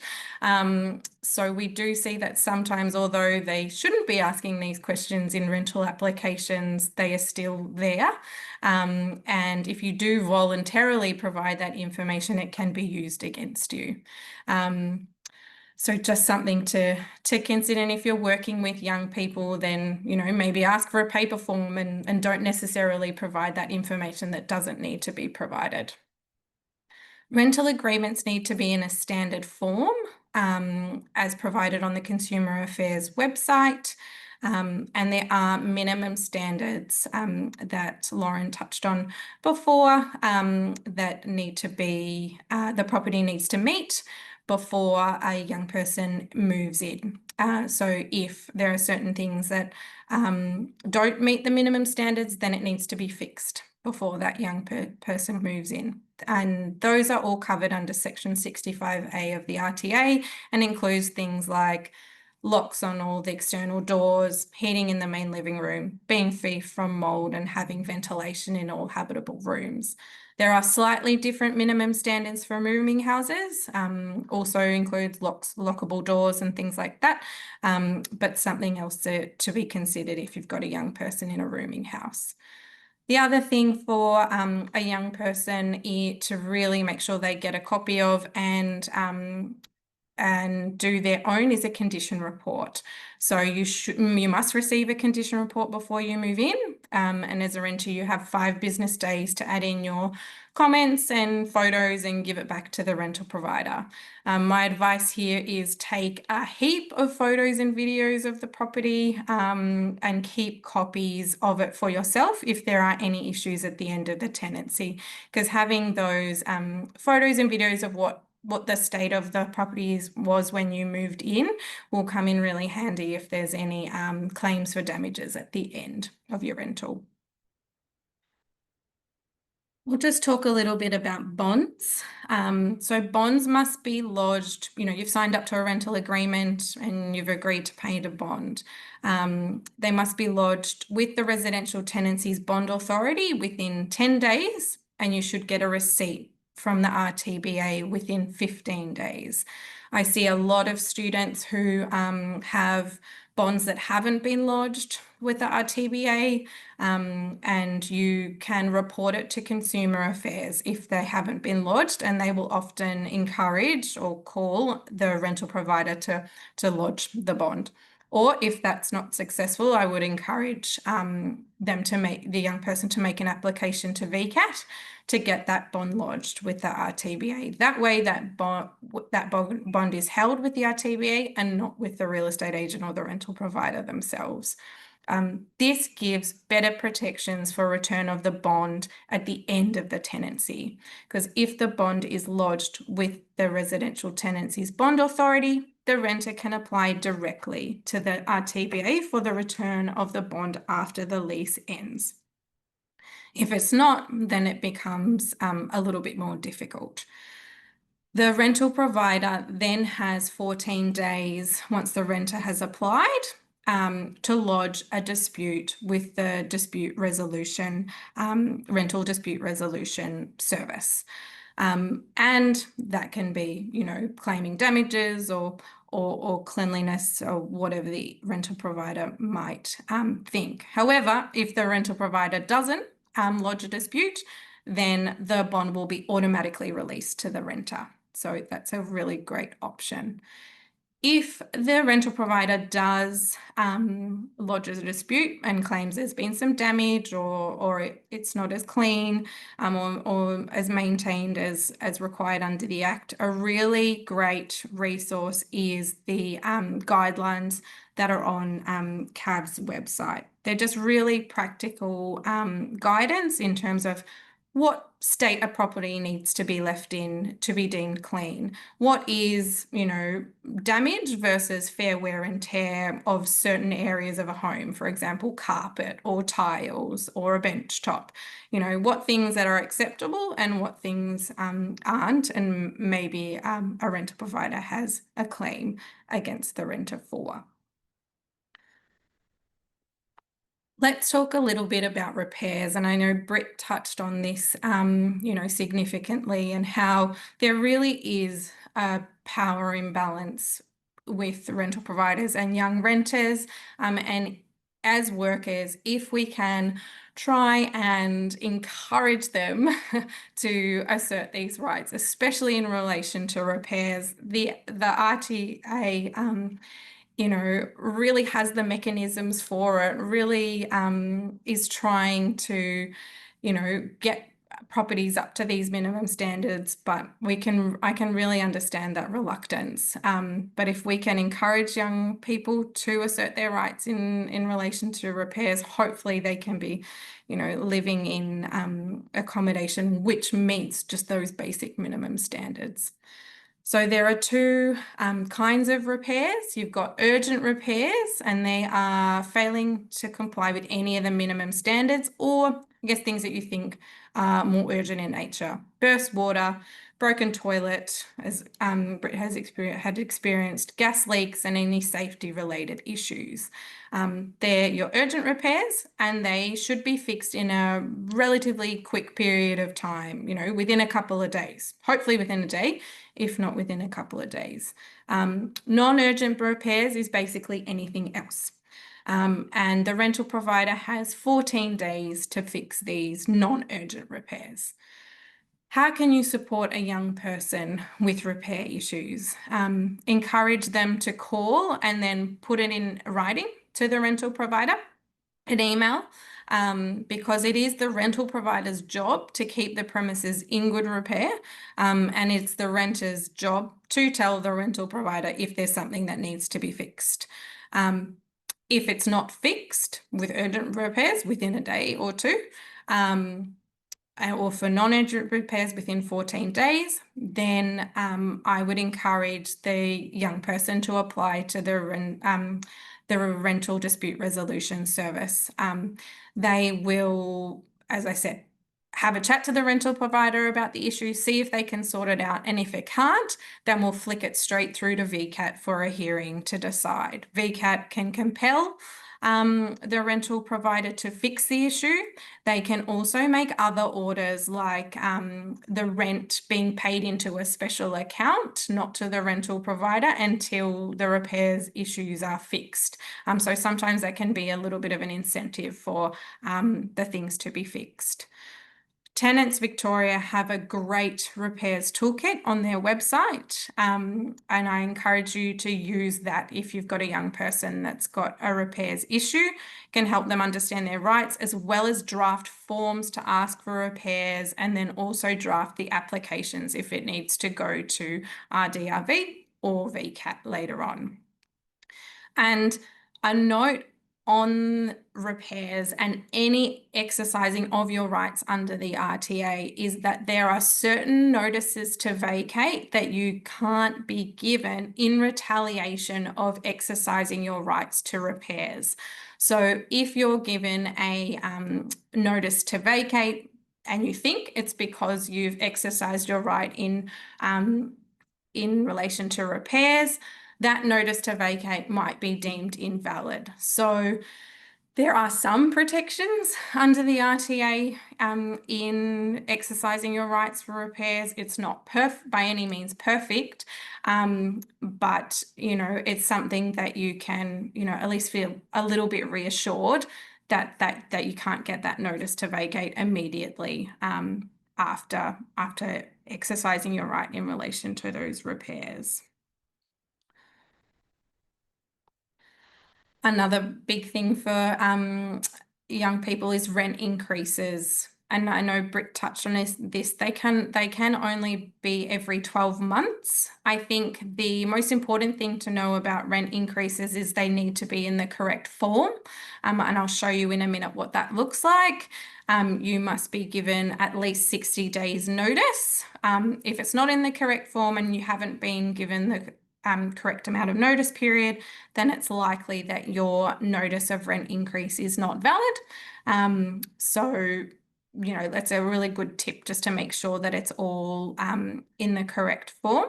So we do see that sometimes, although they shouldn't be asking these questions in rental applications, they are still there. And if you do voluntarily provide that information, it can be used against you. So just something to consider. And if you're working with young people, then, maybe ask for a paper form and don't necessarily provide that information that doesn't need to be provided. Rental agreements need to be in a standard form as provided on the Consumer Affairs website. And there are minimum standards that Lauren touched on before that need to be, the property needs to meet before a young person moves in. So if there are certain things that don't meet the minimum standards, then it needs to be fixed before that young person moves in. And those are all covered under Section 65A of the RTA and includes things like locks on all the external doors, heating in the main living room, being free from mold and having ventilation in all habitable rooms. There are slightly different minimum standards for rooming houses, also includes lockable doors and things like that, but something else to be considered if you've got a young person in a rooming house. The other thing for a young person is to really make sure they get a copy of and do their own is a condition report. So you must receive a condition report before you move in. And as a renter, you have 5 business days to add in your comments and photos and give it back to the rental provider. My advice here is take a heap of photos and videos of the property and keep copies of it for yourself if there are any issues at the end of the tenancy, because having those photos and videos of what the state of the property was when you moved in will come in really handy if there's any claims for damages at the end of your rental. We'll just talk a little bit about bonds. So bonds must be lodged, you've signed up to a rental agreement and you've agreed to pay the bond. They must be lodged with the Residential Tenancies Bond Authority within 10 days, and you should get a receipt from the RTBA within 15 days. I see a lot of students who have bonds that haven't been lodged with the RTBA, and you can report it to Consumer Affairs if they haven't been lodged, and they will often encourage or call the rental provider to lodge the bond. Or if that's not successful, I would encourage the young person to make an application to VCAT to get that bond lodged with the RTBA. That way that bond is held with the RTBA and not with the real estate agent or the rental provider themselves. This gives better protections for return of the bond at the end of the tenancy, because if the bond is lodged with the Residential Tenancies Bond Authority, the renter can apply directly to the RTBA for the return of the bond after the lease ends. If it's not, then it becomes a little bit more difficult. The rental provider then has 14 days once the renter has applied to lodge a dispute with the dispute resolution, rental dispute resolution service. And that can be, claiming damages or cleanliness or whatever the rental provider might think. However, if the rental provider doesn't lodge a dispute, then the bond will be automatically released to the renter. So that's a really great option. If the rental provider does lodge a dispute and claims there's been some damage or it's not as clean or as maintained as required under the Act, a really great resource is the guidelines that are on CAV's website. They're just really practical guidance in terms of what state a property needs to be left in to be deemed clean. What is, damage versus fair wear and tear of certain areas of a home, for example, carpet or tiles or a bench top. What things that are acceptable and what things aren't, and maybe a rental provider has a claim against the renter for. Let's talk a little bit about repairs. And I know Britt touched on this, significantly, and how there really is a power imbalance with rental providers and young renters. And as workers, if we can try and encourage them to assert these rights, especially in relation to repairs, the RTA really has the mechanisms for it, really is trying to, get properties up to these minimum standards, but I can really understand that reluctance. But if we can encourage young people to assert their rights in relation to repairs, hopefully they can be, living in accommodation which meets just those basic minimum standards. So there are two kinds of repairs. You've got urgent repairs, and they are failing to comply with any of the minimum standards, or I guess things that you think are more urgent in nature. Burst water, broken toilet, as Britt has experienced, gas leaks, and any safety-related issues. They're your urgent repairs, and they should be fixed in a relatively quick period of time, within a couple of days, hopefully within a day, if not within a couple of days. Non-urgent repairs is basically anything else. And the rental provider has 14 days to fix these non-urgent repairs. How can you support a young person with repair issues? Encourage them to call and then put it in writing to the rental provider, an email, because it is the rental provider's job to keep the premises in good repair, and it's the renter's job to tell the rental provider if there's something that needs to be fixed. If it's not fixed with urgent repairs within a day or two, or for non-urgent repairs within 14 days, then I would encourage the young person to apply to the rental dispute resolution service. They will, as I said, have a chat to the rental provider about the issue, see if they can sort it out. And if it can't, then we'll flick it straight through to VCAT for a hearing to decide. VCAT can compel the rental provider to fix the issue. They can also make other orders, like the rent being paid into a special account, not to the rental provider, until the repairs issues are fixed. So sometimes that can be a little bit of an incentive for the things to be fixed. Tenants Victoria have a great repairs toolkit on their website, and I encourage you to use that if you've got a young person that's got a repairs issue. It can help them understand their rights, as well as draft forms to ask for repairs, and then also draft the applications if it needs to go to RDRV or VCAT later on. And a note on repairs and any exercising of your rights under the RTA is that there are certain notices to vacate that you can't be given in retaliation of exercising your rights to repairs. So if you're given a notice to vacate and you think it's because you've exercised your right in relation to repairs, that notice to vacate might be deemed invalid. So there are some protections under the RTA in exercising your rights for repairs. It's not by any means perfect, but it's something that you can at least feel a little bit reassured that you can't get that notice to vacate immediately after exercising your right in relation to those repairs. Another big thing for young people is rent increases. And I know Britt touched on this. They can only be every 12 months. I think the most important thing to know about rent increases is they need to be in the correct form. And I'll show you in a minute what that looks like. you must be given at least 60 days notice. If it's not in the correct form and you haven't been given the correct amount of notice period, then it's likely that your notice of rent increase is not valid. So, you know, that's a really good tip just to make sure that it's all in the correct form.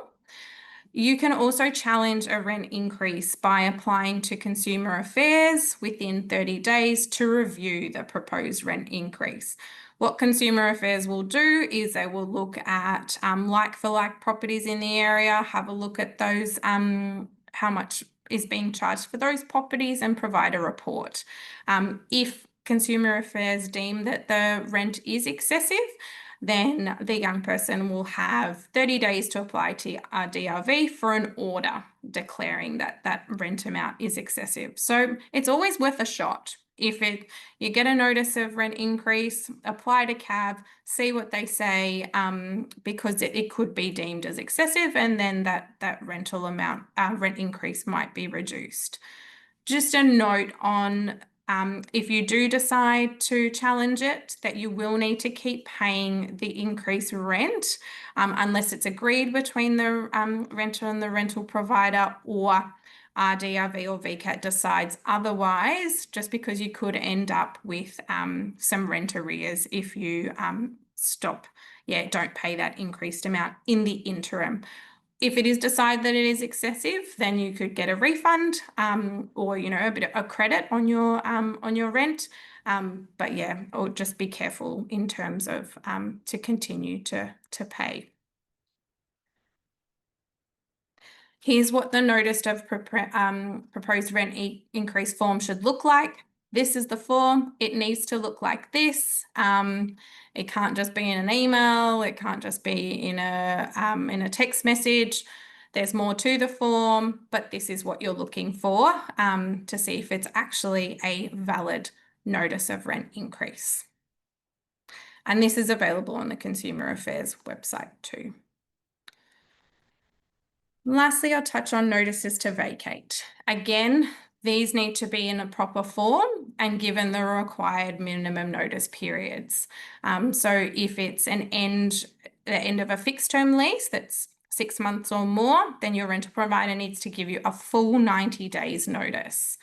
You can also challenge a rent increase by applying to Consumer Affairs within 30 days to review the proposed rent increase. What Consumer Affairs will do is they will look at like-for-like properties in the area, have a look at those, how much is being charged for those properties, and provide a report. If Consumer Affairs deem that the rent is excessive, then the young person will have 30 days to apply to our DRV for an order declaring that that rent amount is excessive. So it's always worth a shot. If you get a notice of rent increase, apply to CAB, see what they say, because it could be deemed as excessive, and then that rental amount, rent increase might be reduced. Just a note on if you do decide to challenge it, that you will need to keep paying the increased rent unless it's agreed between the renter and the rental provider, or DRV or VCAT decides otherwise, just because you could end up with some rent arrears if you don't pay that increased amount in the interim. If it is decided that it is excessive, then you could get a refund or, you know, a bit of a credit on your rent. But yeah, or just be careful in terms of to continue to pay. Here's what the notice of proposed rent increase form should look like. This is the form. It needs to look like this. It can't just be in an email. It can't just be in a text message. There's more to the form, but this is what you're looking for to see if it's actually a valid notice of rent increase. And this is available on the Consumer Affairs website too. Lastly, I'll touch on notices to vacate. Again, these need to be in a proper form and given the required minimum notice periods. So if it's the end of a fixed term lease that's 6 months or more, then your rental provider needs to give you a full 90 days notice.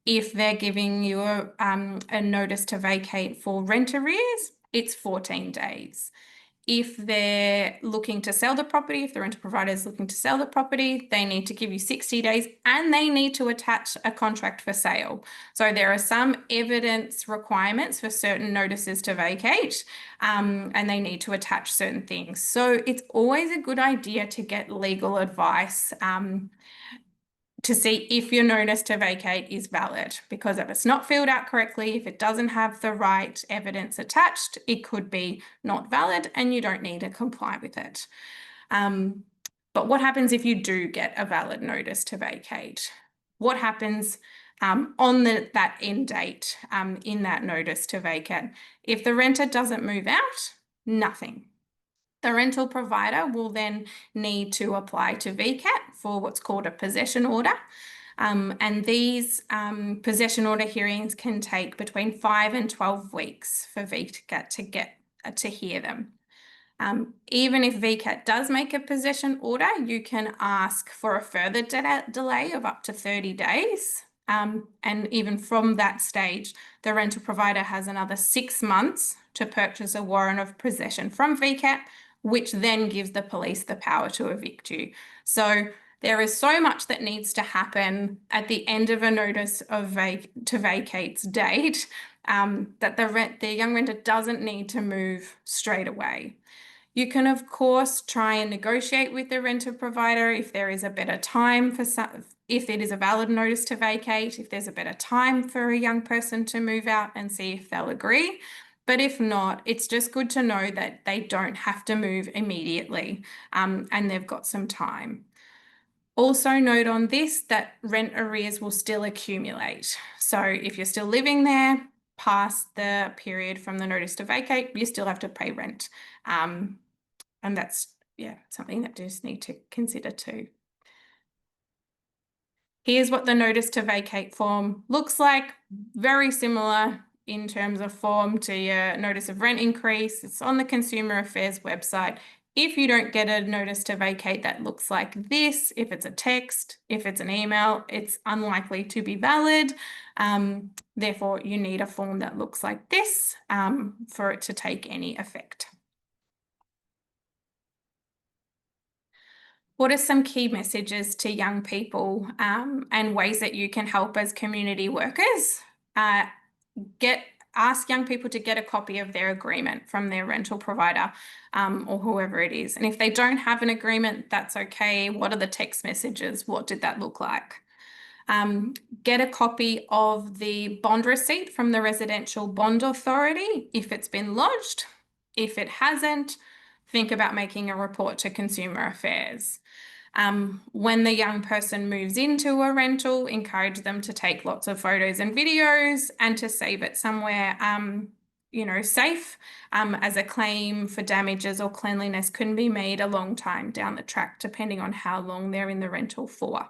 If they're giving you a notice to vacate for rent arrears, it's 14 days. If they're looking to sell the property, if the rental provider is looking to sell the property, they need to give you 60 days and they need to attach a contract for sale. So there are some evidence requirements for certain notices to vacate and they need to attach certain things. So it's always a good idea to get legal advice to see if your notice to vacate is valid, because if it's not filled out correctly, if it doesn't have the right evidence attached, it could be not valid and you don't need to comply with it. But what happens if you do get a valid notice to vacate? What happens on that end date in that notice to vacate? If the renter doesn't move out, nothing. The rental provider will then need to apply to VCAT for what's called a possession order. And these possession order hearings can take between 5 and 12 weeks for VCAT to get to hear them. Even if VCAT does make a possession order, you can ask for a further delay of up to 30 days. And even from that stage, the rental provider has another 6 months to purchase a warrant of possession from VCAT, which then gives the police the power to evict you. So there is so much that needs to happen at the end of a notice of to vacate's date that the young renter doesn't need to move straight away. You can, of course, try and negotiate with the renter provider if there is a better time if it is a valid notice to vacate, if there's a better time for a young person to move out, and see if they'll agree. But if not, it's just good to know that they don't have to move immediately and they've got some time. Also note on this that rent arrears will still accumulate. So if you're still living there past the period from the notice to vacate, you still have to pay rent. And that's, something that you just need to consider too. Here's what the notice to vacate form looks like. Very similar in terms of form to your notice of rent increase. It's on the Consumer Affairs website. If you don't get a notice to vacate that looks like this, if it's a text, if it's an email, it's unlikely to be valid. Therefore, you need a form that looks like this for it to take any effect. What are some key messages to young people and ways that you can help as community workers? Ask young people to get a copy of their agreement from their rental provider or whoever it is. And if they don't have an agreement, that's okay. What are the text messages? What did that look like? Get a copy of the bond receipt from the Residential Bond Authority if it's been lodged. If it hasn't, think about making a report to Consumer Affairs. When the young person moves into a rental, encourage them to take lots of photos and videos and to save it somewhere, safe, as a claim for damages or cleanliness can be made a long time down the track, depending on how long they're in the rental for.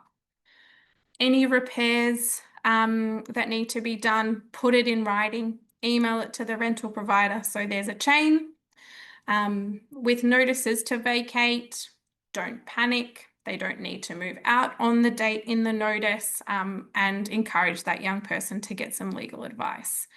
Any repairs that need to be done, put it in writing, email it to the rental provider so there's a chain. With notices to vacate, don't panic. They don't need to move out on the date in the notice, and encourage that young person to get some legal advice.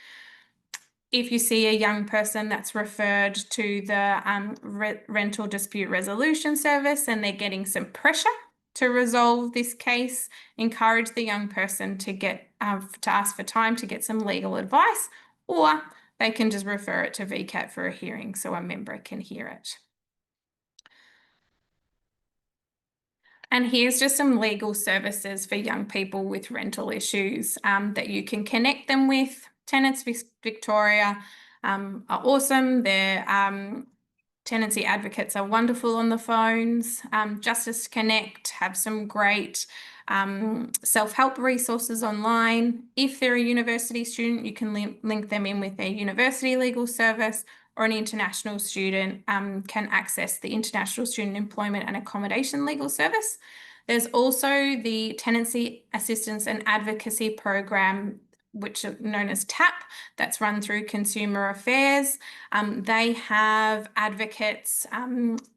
If you see a young person that's referred to the Rental Dispute Resolution Service and they're getting some pressure to resolve this case, encourage the young person to ask for time to get some legal advice, or they can just refer it to VCAT for a hearing so a member can hear it. And here's just some legal services for young people with rental issues that you can connect them with. Tenants Victoria are awesome. Their tenancy advocates are wonderful on the phones. Justice Connect have some great self-help resources online. If they're a university student, you can link them in with their university legal service, or an international student can access the International Student Employment and Accommodation Legal Service. There's also the Tenancy Assistance and Advocacy Program, which is known as TAP, that's run through Consumer Affairs. They have advocates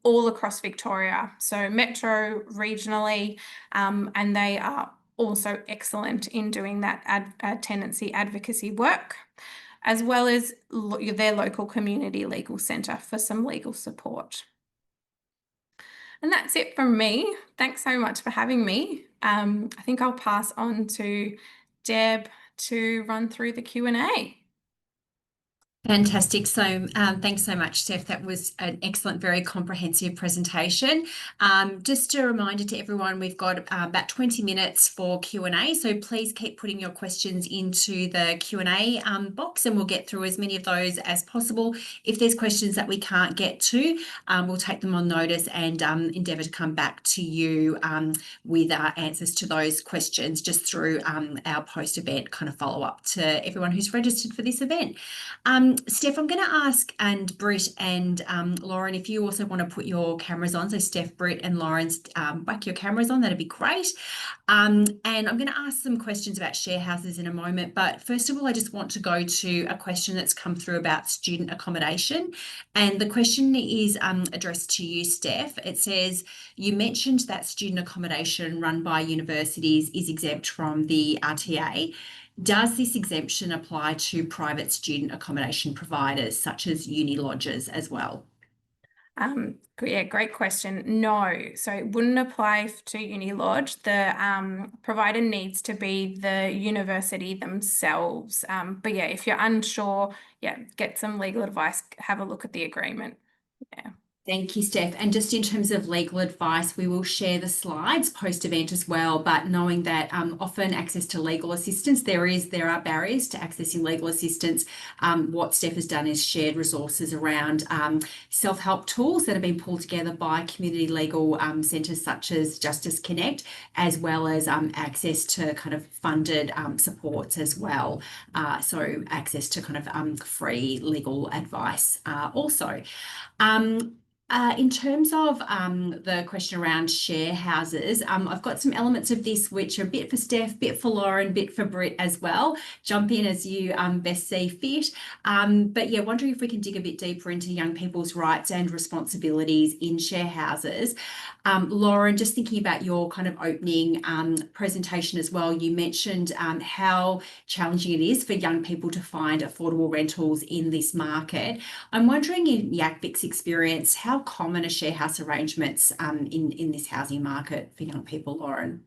all across Victoria, so metro, regionally, and they are also excellent in doing that tenancy advocacy work, as well as their local community legal centre for some legal support. And that's it from me. Thanks so much for having me. I think I'll pass on to Deb to run through the Q&A. Fantastic. So thanks so much, Steph. That was an excellent, very comprehensive presentation. Just a reminder to everyone, we've got about 20 minutes for Q&A. So please keep putting your questions into the Q&A box and we'll get through as many of those as possible. If there's questions that we can't get to, we'll take them on notice and endeavour to come back to you with answers to those questions just through our post-event kind of follow-up to everyone who's registered for this event. Steph, I'm going to ask, and Britt and Lauren, if you also want to put your cameras on. So Steph, Britt and Lauren's whack your cameras on, that'd be great. And I'm going to ask some questions about share houses in a moment. But first of all, I just want to go to a question that's come through about student accommodation. And the question is addressed to you, Steph. It says, you mentioned that student accommodation run by universities is exempt from the RTA. Does this exemption apply to private student accommodation providers such as uni lodges as well? Yeah, great question. No, so it wouldn't apply to uni lodge. The provider needs to be the university themselves. But yeah, if you're unsure, yeah, get some legal advice, have a look at the agreement. Yeah. Thank you, Steph. And just in terms of legal advice, we will share the slides post-event as well, but knowing that often access to legal assistance, there are barriers to accessing legal assistance. What Steph has done is shared resources around self-help tools that have been pulled together by community legal centres such as Justice Connect, as well as access to kind of funded supports as well. So access to kind of free legal advice also. In terms of the question around share houses, I've got some elements of this which are a bit for Steph, bit for Lauren, bit for Britt as well. Jump in as you best see fit. But yeah, wondering if we can dig a bit deeper into young people's rights and responsibilities in share houses. Lauren, just thinking about your kind of opening presentation as well, you mentioned how challenging it is for young people to find affordable rentals in this market. I'm wondering, in YACVIC's experience, how common are share house arrangements in this housing market for young people, Lauren?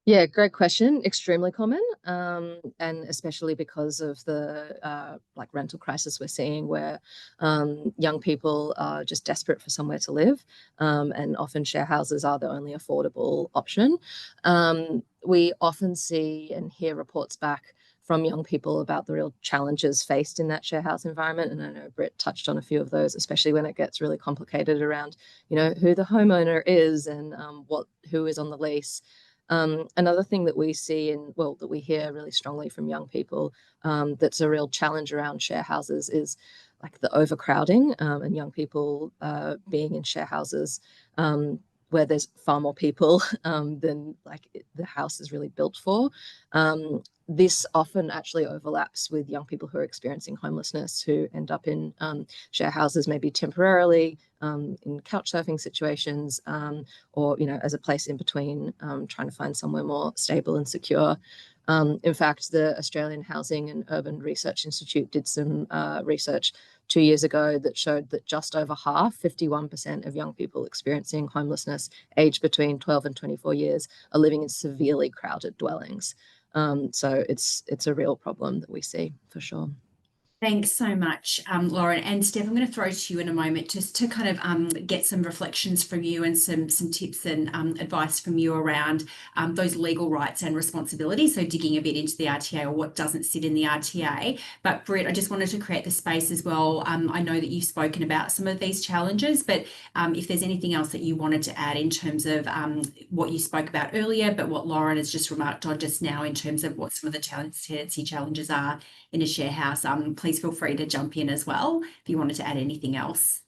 Yeah, great question. Extremely common, and especially because of the like rental crisis we're seeing, where young people are just desperate for somewhere to live, and often share houses are the only affordable option. We often see and hear reports back from young people about the real challenges faced in that share house environment. And I know Britt touched on a few of those, especially when it gets really complicated around, who the homeowner is and who is on the lease. Another thing that we see that we hear really strongly from young people, that's a real challenge around share houses is like the overcrowding, and young people being in share houses where there's far more people than the house is really built for. This often actually overlaps with young people who are experiencing homelessness, who end up in share houses maybe temporarily, in couch surfing situations, or as a place in between, trying to find somewhere more stable and secure. In fact, the Australian Housing and Urban Research Institute did some research 2 years ago that showed that just over half, 51% of young people experiencing homelessness aged between 12 and 24 years are living in severely crowded dwellings. So it's a real problem that we see for sure. Thanks so much, Lauren. And Steph, I'm going to throw to you in a moment just to kind of get some reflections from you and some tips and advice from you around those legal rights and responsibilities. So digging a bit into the RTA or what doesn't sit in the RTA. But Britt, I just wanted to create the space as well. I know that you've spoken about some of these challenges, but if there's anything else that you wanted to add in terms of what you spoke about earlier, but what Lauren has just remarked on just now in terms of what some of the tenancy challenges are in a share house, please feel free to jump in as well if you wanted to add anything else.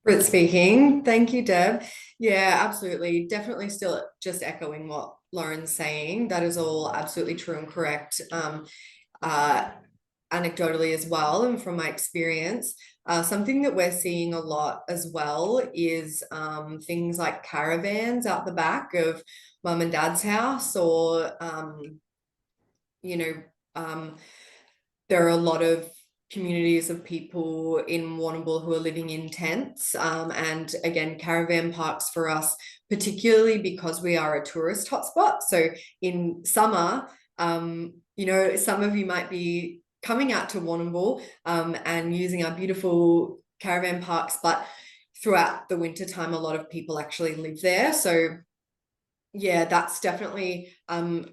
Britt speaking. Thank you, Deb. Yeah, absolutely. Definitely still just echoing what Lauren's saying. That is all absolutely true and correct. Anecdotally as well, and from my experience, something that we're seeing a lot as well is things like caravans out the back of mum and dad's house, or there are a lot of communities of people in Warrnambool who are living in tents, and again, caravan parks for us, particularly because we are a tourist hotspot. So in summer, some of you might be coming out to Warrnambool and using our beautiful caravan parks, but throughout the winter time, a lot of people actually live there. So yeah, that's definitely a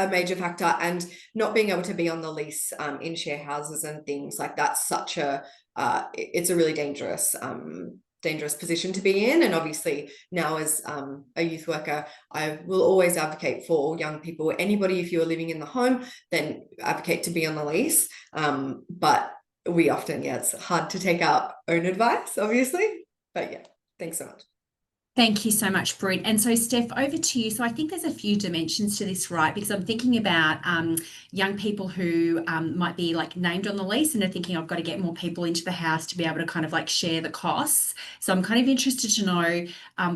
major factor. And not being able to be on the lease in share houses and things like that's such a it's a really dangerous position to be in. And obviously now as a youth worker, I will always advocate for all young people. Anybody, if you are living in the home, then advocate to be on the lease. But we often, it's hard to take our own advice, obviously. But yeah, thanks so much. Thank you so much, Britt. And so, Steph, over to you. So I think there's a few dimensions to this, right? Because I'm thinking about young people who might be like named on the lease and are thinking, I've got to get more people into the house to be able to kind of like share the costs. So I'm kind of interested to know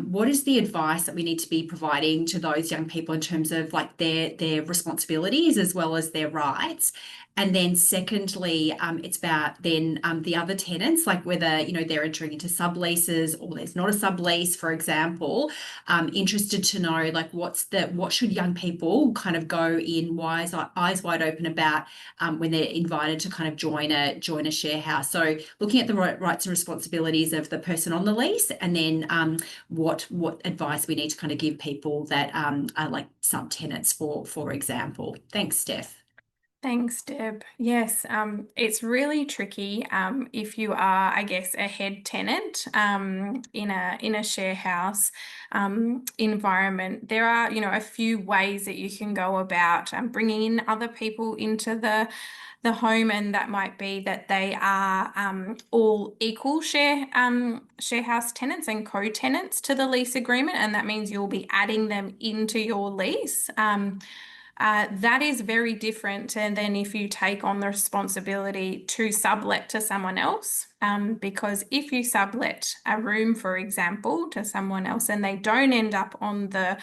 what is the advice that we need to be providing to those young people in terms of like their responsibilities as well as their rights. And then secondly, it's about then the other tenants, like whether, they're entering into subleases or there's not a sublease, for example. Interested to know, like, what should young people kind of go in eyes wide open about when they're invited to kind of join a share house. So looking at the rights and responsibilities of the person on the lease, and then what advice we need to kind of give people that are like subtenants, for example. Thanks, Steph. Thanks, Deb. Yes, it's really tricky if you are, I guess, a head tenant in a share house environment. There are, a few ways that you can go about bringing in other people into the home, and that might be that they are all equal share house tenants and co-tenants to the lease agreement, and that means you'll be adding them into your lease. That is very different, and then if you take on the responsibility to sublet to someone else, because if you sublet a room, for example, to someone else and they don't end up on the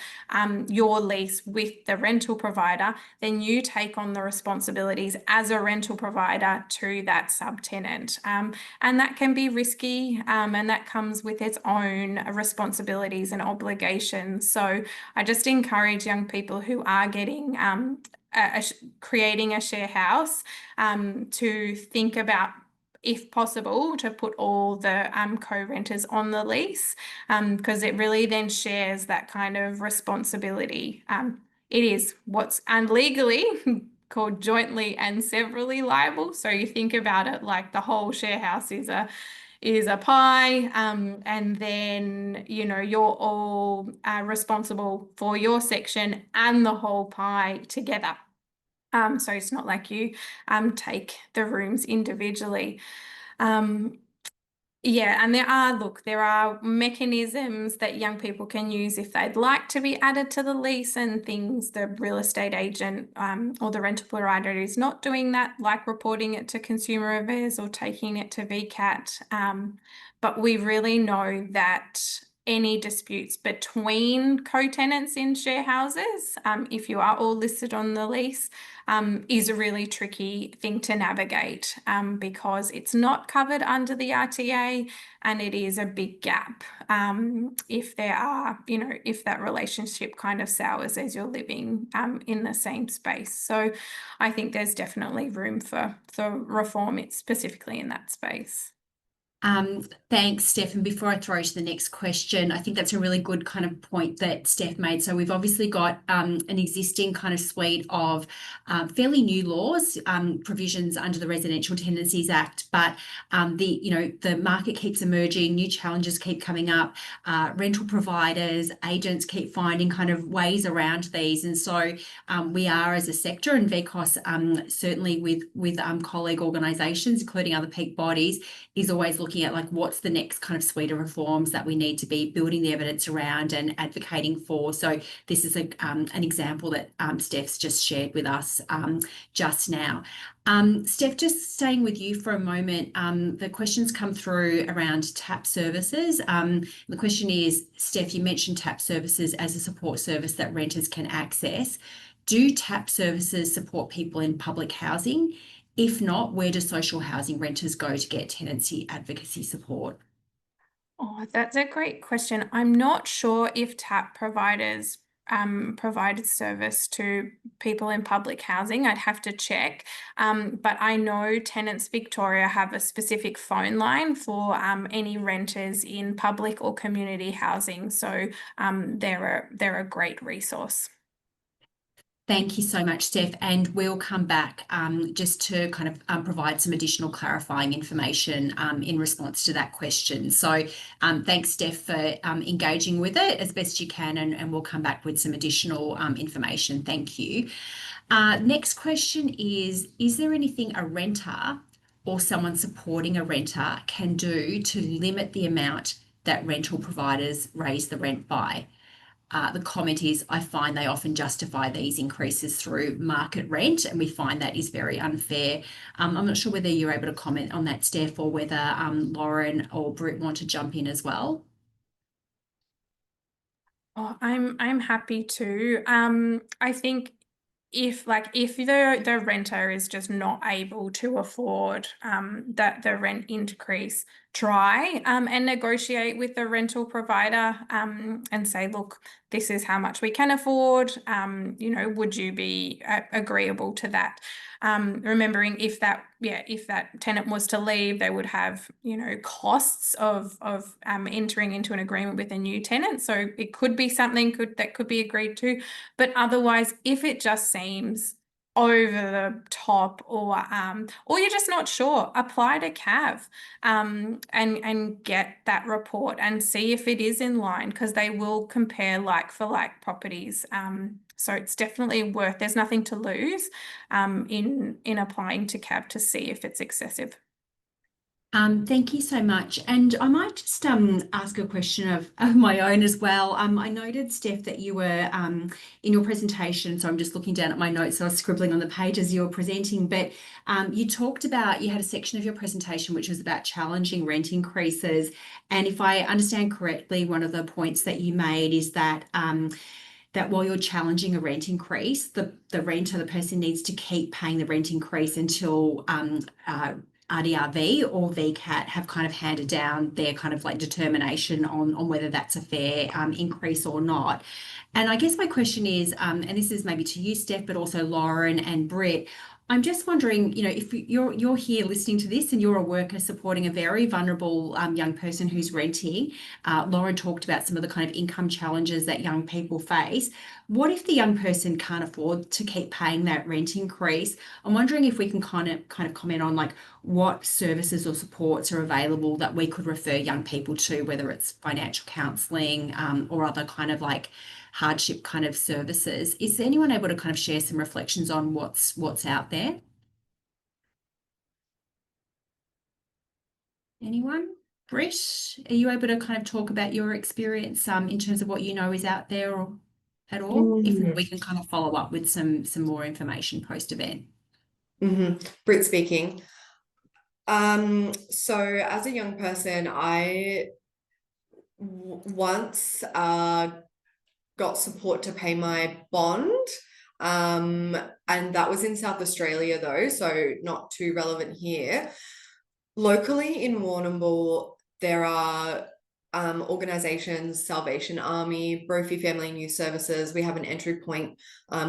your lease with the rental provider, then you take on the responsibilities as a rental provider to that subtenant, and that can be risky, and that comes with its own responsibilities and obligations. So I just encourage young people who are getting creating a share house to think about, if possible, to put all the co-renters on the lease, because it really then shares that kind of responsibility. It is what's legally called jointly and severally liable. So you think about it like the whole share house is a pie, and then you're all responsible for your section and the whole pie together. So it's not like you take the rooms individually. Yeah, and there are mechanisms that young people can use if they'd like to be added to the lease, and things the real estate agent or the rental provider is not doing that, like reporting it to Consumer Affairs or taking it to VCAT. But we really know that any disputes between co-tenants in share houses, if you are all listed on the lease, is a really tricky thing to navigate, because it's not covered under the RTA, and it is a big gap if there are, if that relationship kind of sours as you're living in the same space. So I think there's definitely room for reform, specifically in that space. Thanks, Steph. And before I throw to the next question, I think that's a really good kind of point that Steph made. So we've obviously got an existing kind of suite of fairly new laws, provisions under the Residential Tenancies Act, but the market keeps emerging, new challenges keep coming up, rental providers, agents keep finding kind of ways around these, and so we are, as a sector, and VCOSS certainly with colleague organisations, including other peak bodies, is always looking at like what's the next kind of suite of reforms that we need to be building the evidence around and advocating for. So this is an example that Steph's just shared with us just now. Steph, just staying with you for a moment, the questions come through around TAP services. The question is, Steph, you mentioned TAP services as a support service that renters can access. Do TAP services support people in public housing? If not, where do social housing renters go to get tenancy advocacy support? Oh, that's a great question. I'm not sure if TAP providers provided service to people in public housing. I'd have to check. But I know Tenants Victoria have a specific phone line for any renters in public or community housing. So they're a great resource. Thank you so much, Steph, and we'll come back just to kind of provide some additional clarifying information in response to that question. So thanks, Steph, for engaging with it as best you can, and we'll come back with some additional information. Thank you. Next question is there anything a renter or someone supporting a renter can do to limit the amount that rental providers raise the rent by? The comment is, I find they often justify these increases through market rent, and we find that is very unfair. I'm not sure whether you're able to comment on that, Steph, or whether Lauren or Britt want to jump in as well. Oh, I'm happy to. I think if the renter is just not able to afford the rent increase, try and negotiate with the rental provider and say, look, this is how much we can afford. Would you be agreeable to that? Remembering if that tenant was to leave, they would have costs of entering into an agreement with a new tenant. So it could be something that could be agreed to. But otherwise, if it just seems over the top, or you're just not sure, apply to CAV and get that report and see if it is in line, because they will compare like for like properties. So it's definitely worth, there's nothing to lose in applying to CAV to see if it's excessive. Thank you so much. And I might just ask a question of my own as well. I noted, Steph, that you were in your presentation, so I'm just looking down at my notes, so I was scribbling on the page as you were presenting, but you talked about, you had a section of your presentation which was about challenging rent increases. And if I understand correctly, one of the points that you made is that that while you're challenging a rent increase, the renter, the person needs to keep paying the rent increase until RDRV or VCAT have kind of handed down their kind of like determination on whether that's a fair increase or not. And I guess my question is, and this is maybe to you, Steph, but also Lauren and Britt, I'm just wondering, you know, if you're here listening to this and you're a worker supporting a very vulnerable young person who's renting. Lauren talked about some of the kind of income challenges that young people face. What if the young person can't afford to keep paying that rent increase? I'm wondering if we can kind of comment on like what services or supports are available that we could refer young people to, whether it's financial counselling or other kind of like hardship kind of services. Is anyone able to kind of share some reflections on what's out there? Anyone? Britt, are you able to kind of talk about your experience in terms of what you know is out there or at all? If not, we can kind of follow up with some more information post-event. Britt speaking. So as a young person, I once got support to pay my bond, and that was in South Australia though, so not too relevant here. Locally in Warrnambool, there are organisations, Salvation Army, Brophy Family and Youth Services. We have an entry point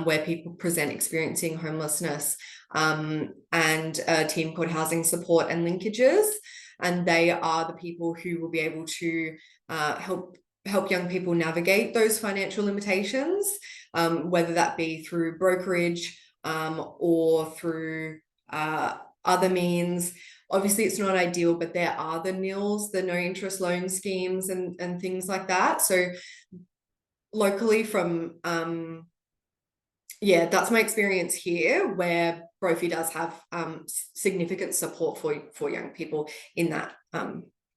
where people present experiencing homelessness, and a team called Housing Support and Linkages, and they are the people who will be able to help young people navigate those financial limitations, whether that be through brokerage or through other means. Obviously, it's not ideal, but there are the NILs, the no interest loan schemes and things like that. So locally from, yeah, that's my experience here, where Brophy does have significant support for young people in that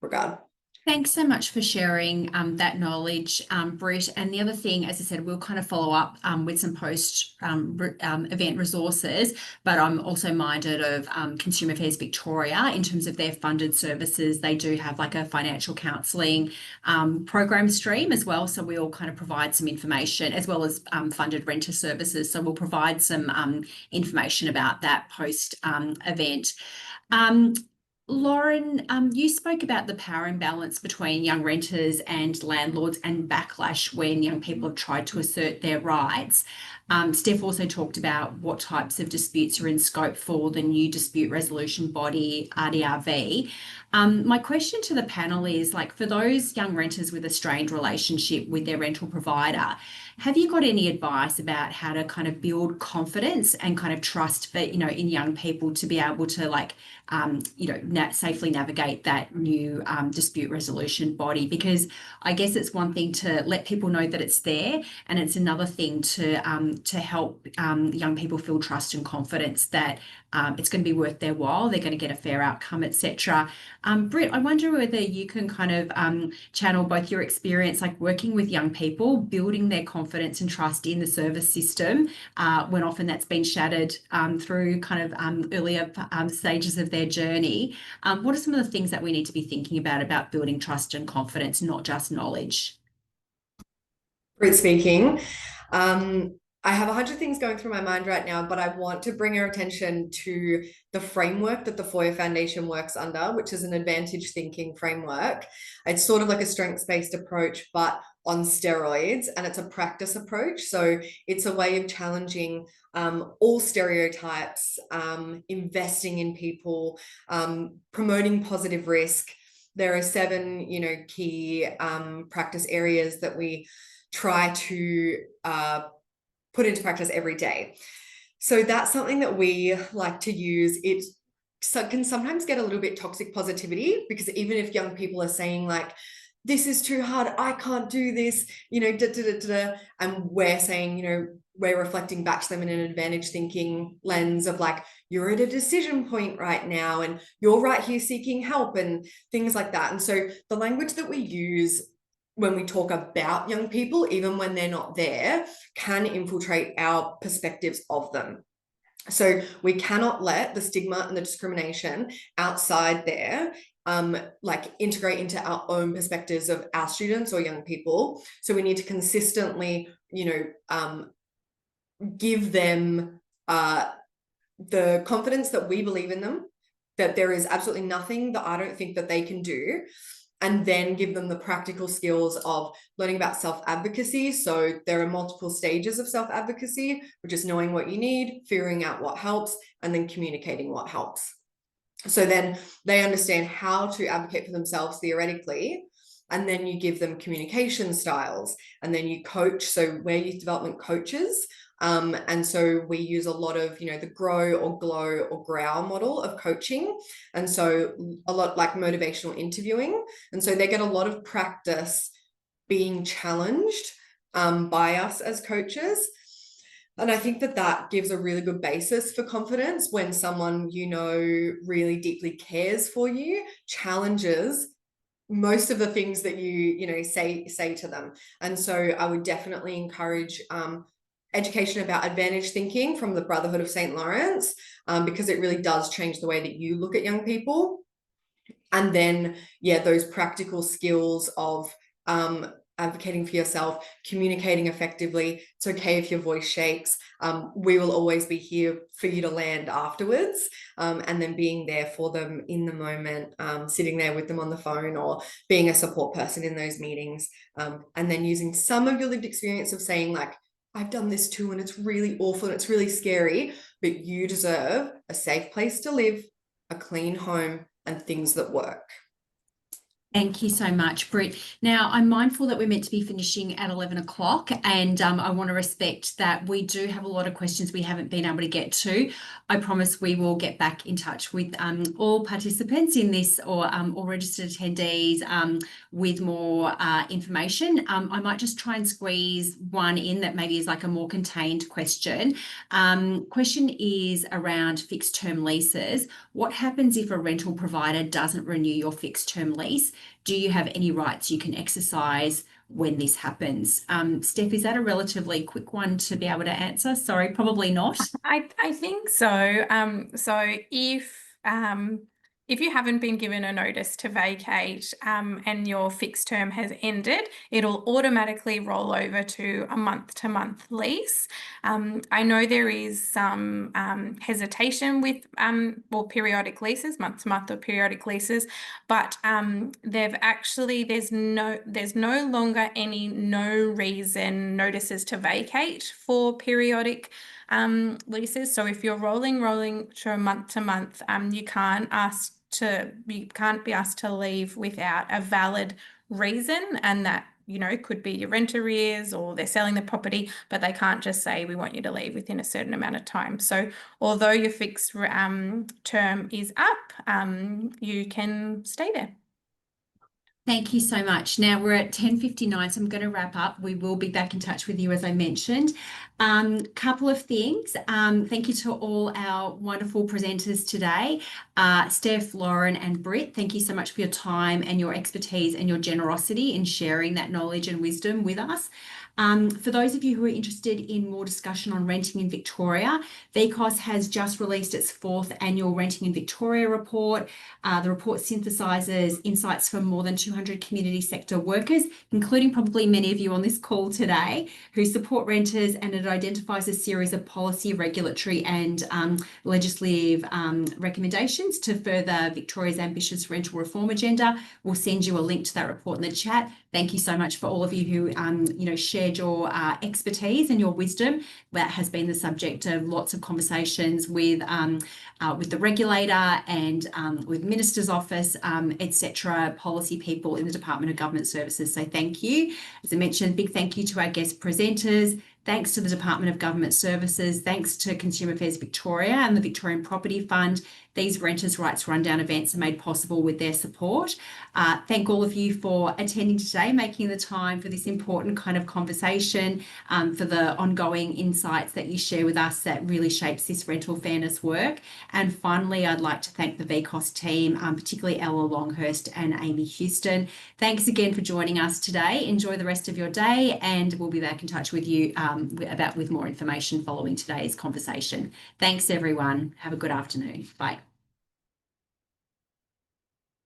regard. Thanks so much for sharing that knowledge, Britt. And the other thing, as I said, we'll kind of follow up with some post-event resources, but I'm also minded of Consumer Affairs Victoria in terms of their funded services. They do have like a financial counselling program stream as well. So we'll kind of provide some information as well as funded renter services. So we'll provide some information about that post-event. Lauren, you spoke about the power imbalance between young renters and landlords and backlash when young people have tried to assert their rights. Steph also talked about what types of disputes are in scope for the new dispute resolution body, RDRV. My question to the panel is, like, for those young renters with a strained relationship with their rental provider, have you got any advice about how to kind of build confidence and kind of trust for, you know, in young people to be able to like, you know, safely navigate that new dispute resolution body? Because I guess it's one thing to let people know that it's there, and it's another thing to help young people feel trust and confidence that it's going to be worth their while, they're going to get a fair outcome, etc. Britt, I wonder whether you can kind of channel both your experience, like working with young people, building their confidence and trust in the service system, when often that's been shattered through kind of earlier stages of their journey. What are some of the things that we need to be thinking about building trust and confidence, not just knowledge? Britt speaking. I have 100 things going through my mind right now, but I want to bring our attention to the framework that the Foyer Foundation works under, which is an advantage thinking framework. It's sort of like a strengths-based approach, but on steroids, and it's a practice approach. So it's a way of challenging all stereotypes, investing in people, promoting positive risk. There are 7, you know, key practice areas that we try to put into practice every day. So that's something that we like to use. It can sometimes get a little bit toxic positivity, because even if young people are saying like, this is too hard, I can't do this, you know, and we're saying, you know, we're reflecting back to them in an advantage thinking lens of like, you're at a decision point right now and you're right here seeking help and things like that. And so the language that we use when we talk about young people, even when they're not there, can infiltrate our perspectives of them. So we cannot let the stigma and the discrimination outside there like integrate into our own perspectives of our students or young people. So we need to consistently, you know, give them the confidence that we believe in them, that there is absolutely nothing that I don't think that they can do, and then give them the practical skills of learning about self-advocacy. So there are multiple stages of self-advocacy, which is knowing what you need, figuring out what helps, and then communicating what helps. So then they understand how to advocate for themselves theoretically, and then you give them communication styles, and then you coach. So we're youth development coaches. And so we use a lot of, you know, the grow or glow or growl model of coaching. And so a lot like motivational interviewing. And so they get a lot of practice being challenged by us as coaches. And I think that that gives a really good basis for confidence when someone, you know, really deeply cares for you, challenges most of the things that you know, say to them. And so I would definitely encourage education about advantage thinking from the Brotherhood of St. Lawrence, because it really does change the way that you look at young people. And then, yeah, those practical skills of advocating for yourself, communicating effectively. It's okay if your voice shakes. We will always be here for you to land afterwards. And then being there for them in the moment, sitting there with them on the phone or being a support person in those meetings. And then using some of your lived experience of saying like, I've done this too, and it's really awful and it's really scary, but you deserve a safe place to live, a clean home, and things that work. Thank you so much, Britt. Now, I'm mindful that we're meant to be finishing at 11 o'clock, and I want to respect that we do have a lot of questions we haven't been able to get to. I promise we will get back in touch with all participants in this or registered attendees with more information. I might just try and squeeze one in that maybe is like a more contained question. Question is around fixed term leases. What happens if a rental provider doesn't renew your fixed term lease? Do you have any rights you can exercise when this happens? Steph, is that a relatively quick one to be able to answer? Sorry, probably not. I think so. So if you haven't been given a notice to vacate and your fixed term has ended, it'll automatically roll over to a month-to-month lease. I know there is some hesitation with periodic leases, month-to-month or periodic leases, but there's no longer any no reason notices to vacate for periodic leases. So if you're rolling to a month-to-month, you can't be asked to leave without a valid reason, and that, you know, could be your rent arrears or they're selling the property, but they can't just say we want you to leave within a certain amount of time. So although your fixed term is up, you can stay there. Thank you so much. Now we're at 10:59, so I'm going to wrap up. We will be back in touch with you, as I mentioned. Couple of things. Thank you to all our wonderful presenters today. Steph, Lauren, and Britt, thank you so much for your time and your expertise and your generosity in sharing that knowledge and wisdom with us. For those of you who are interested in more discussion on renting in Victoria, VCOSS has just released its 4th annual Renting in Victoria report. The report synthesises insights from more than 200 community sector workers, including probably many of you on this call today, who support renters, and it identifies a series of policy, regulatory and legislative recommendations to further Victoria's ambitious rental reform agenda. We'll send you a link to that report in the chat. Thank you so much for all of you who shared your expertise and your wisdom. That has been the subject of lots of conversations with the regulator and with Minister's Office, etc., policy people in the Department of Government Services. So thank you. As I mentioned, big thank you to our guest presenters. Thanks to the Department of Government Services, thanks to Consumer Affairs Victoria and the Victorian Property Fund, these Renters' Rights Rundown events are made possible with their support. Thank all of you for attending today, making the time for this important kind of conversation, for the ongoing insights that you share with us that really shapes this rental fairness work. And finally, I'd like to thank the VCOSS team, particularly Ella Longhurst and Amy Houston. Thanks again for joining us today. Enjoy the rest of your day, and we'll be back in touch with you with more information following today's conversation. Thanks, everyone. Have a good afternoon. Bye.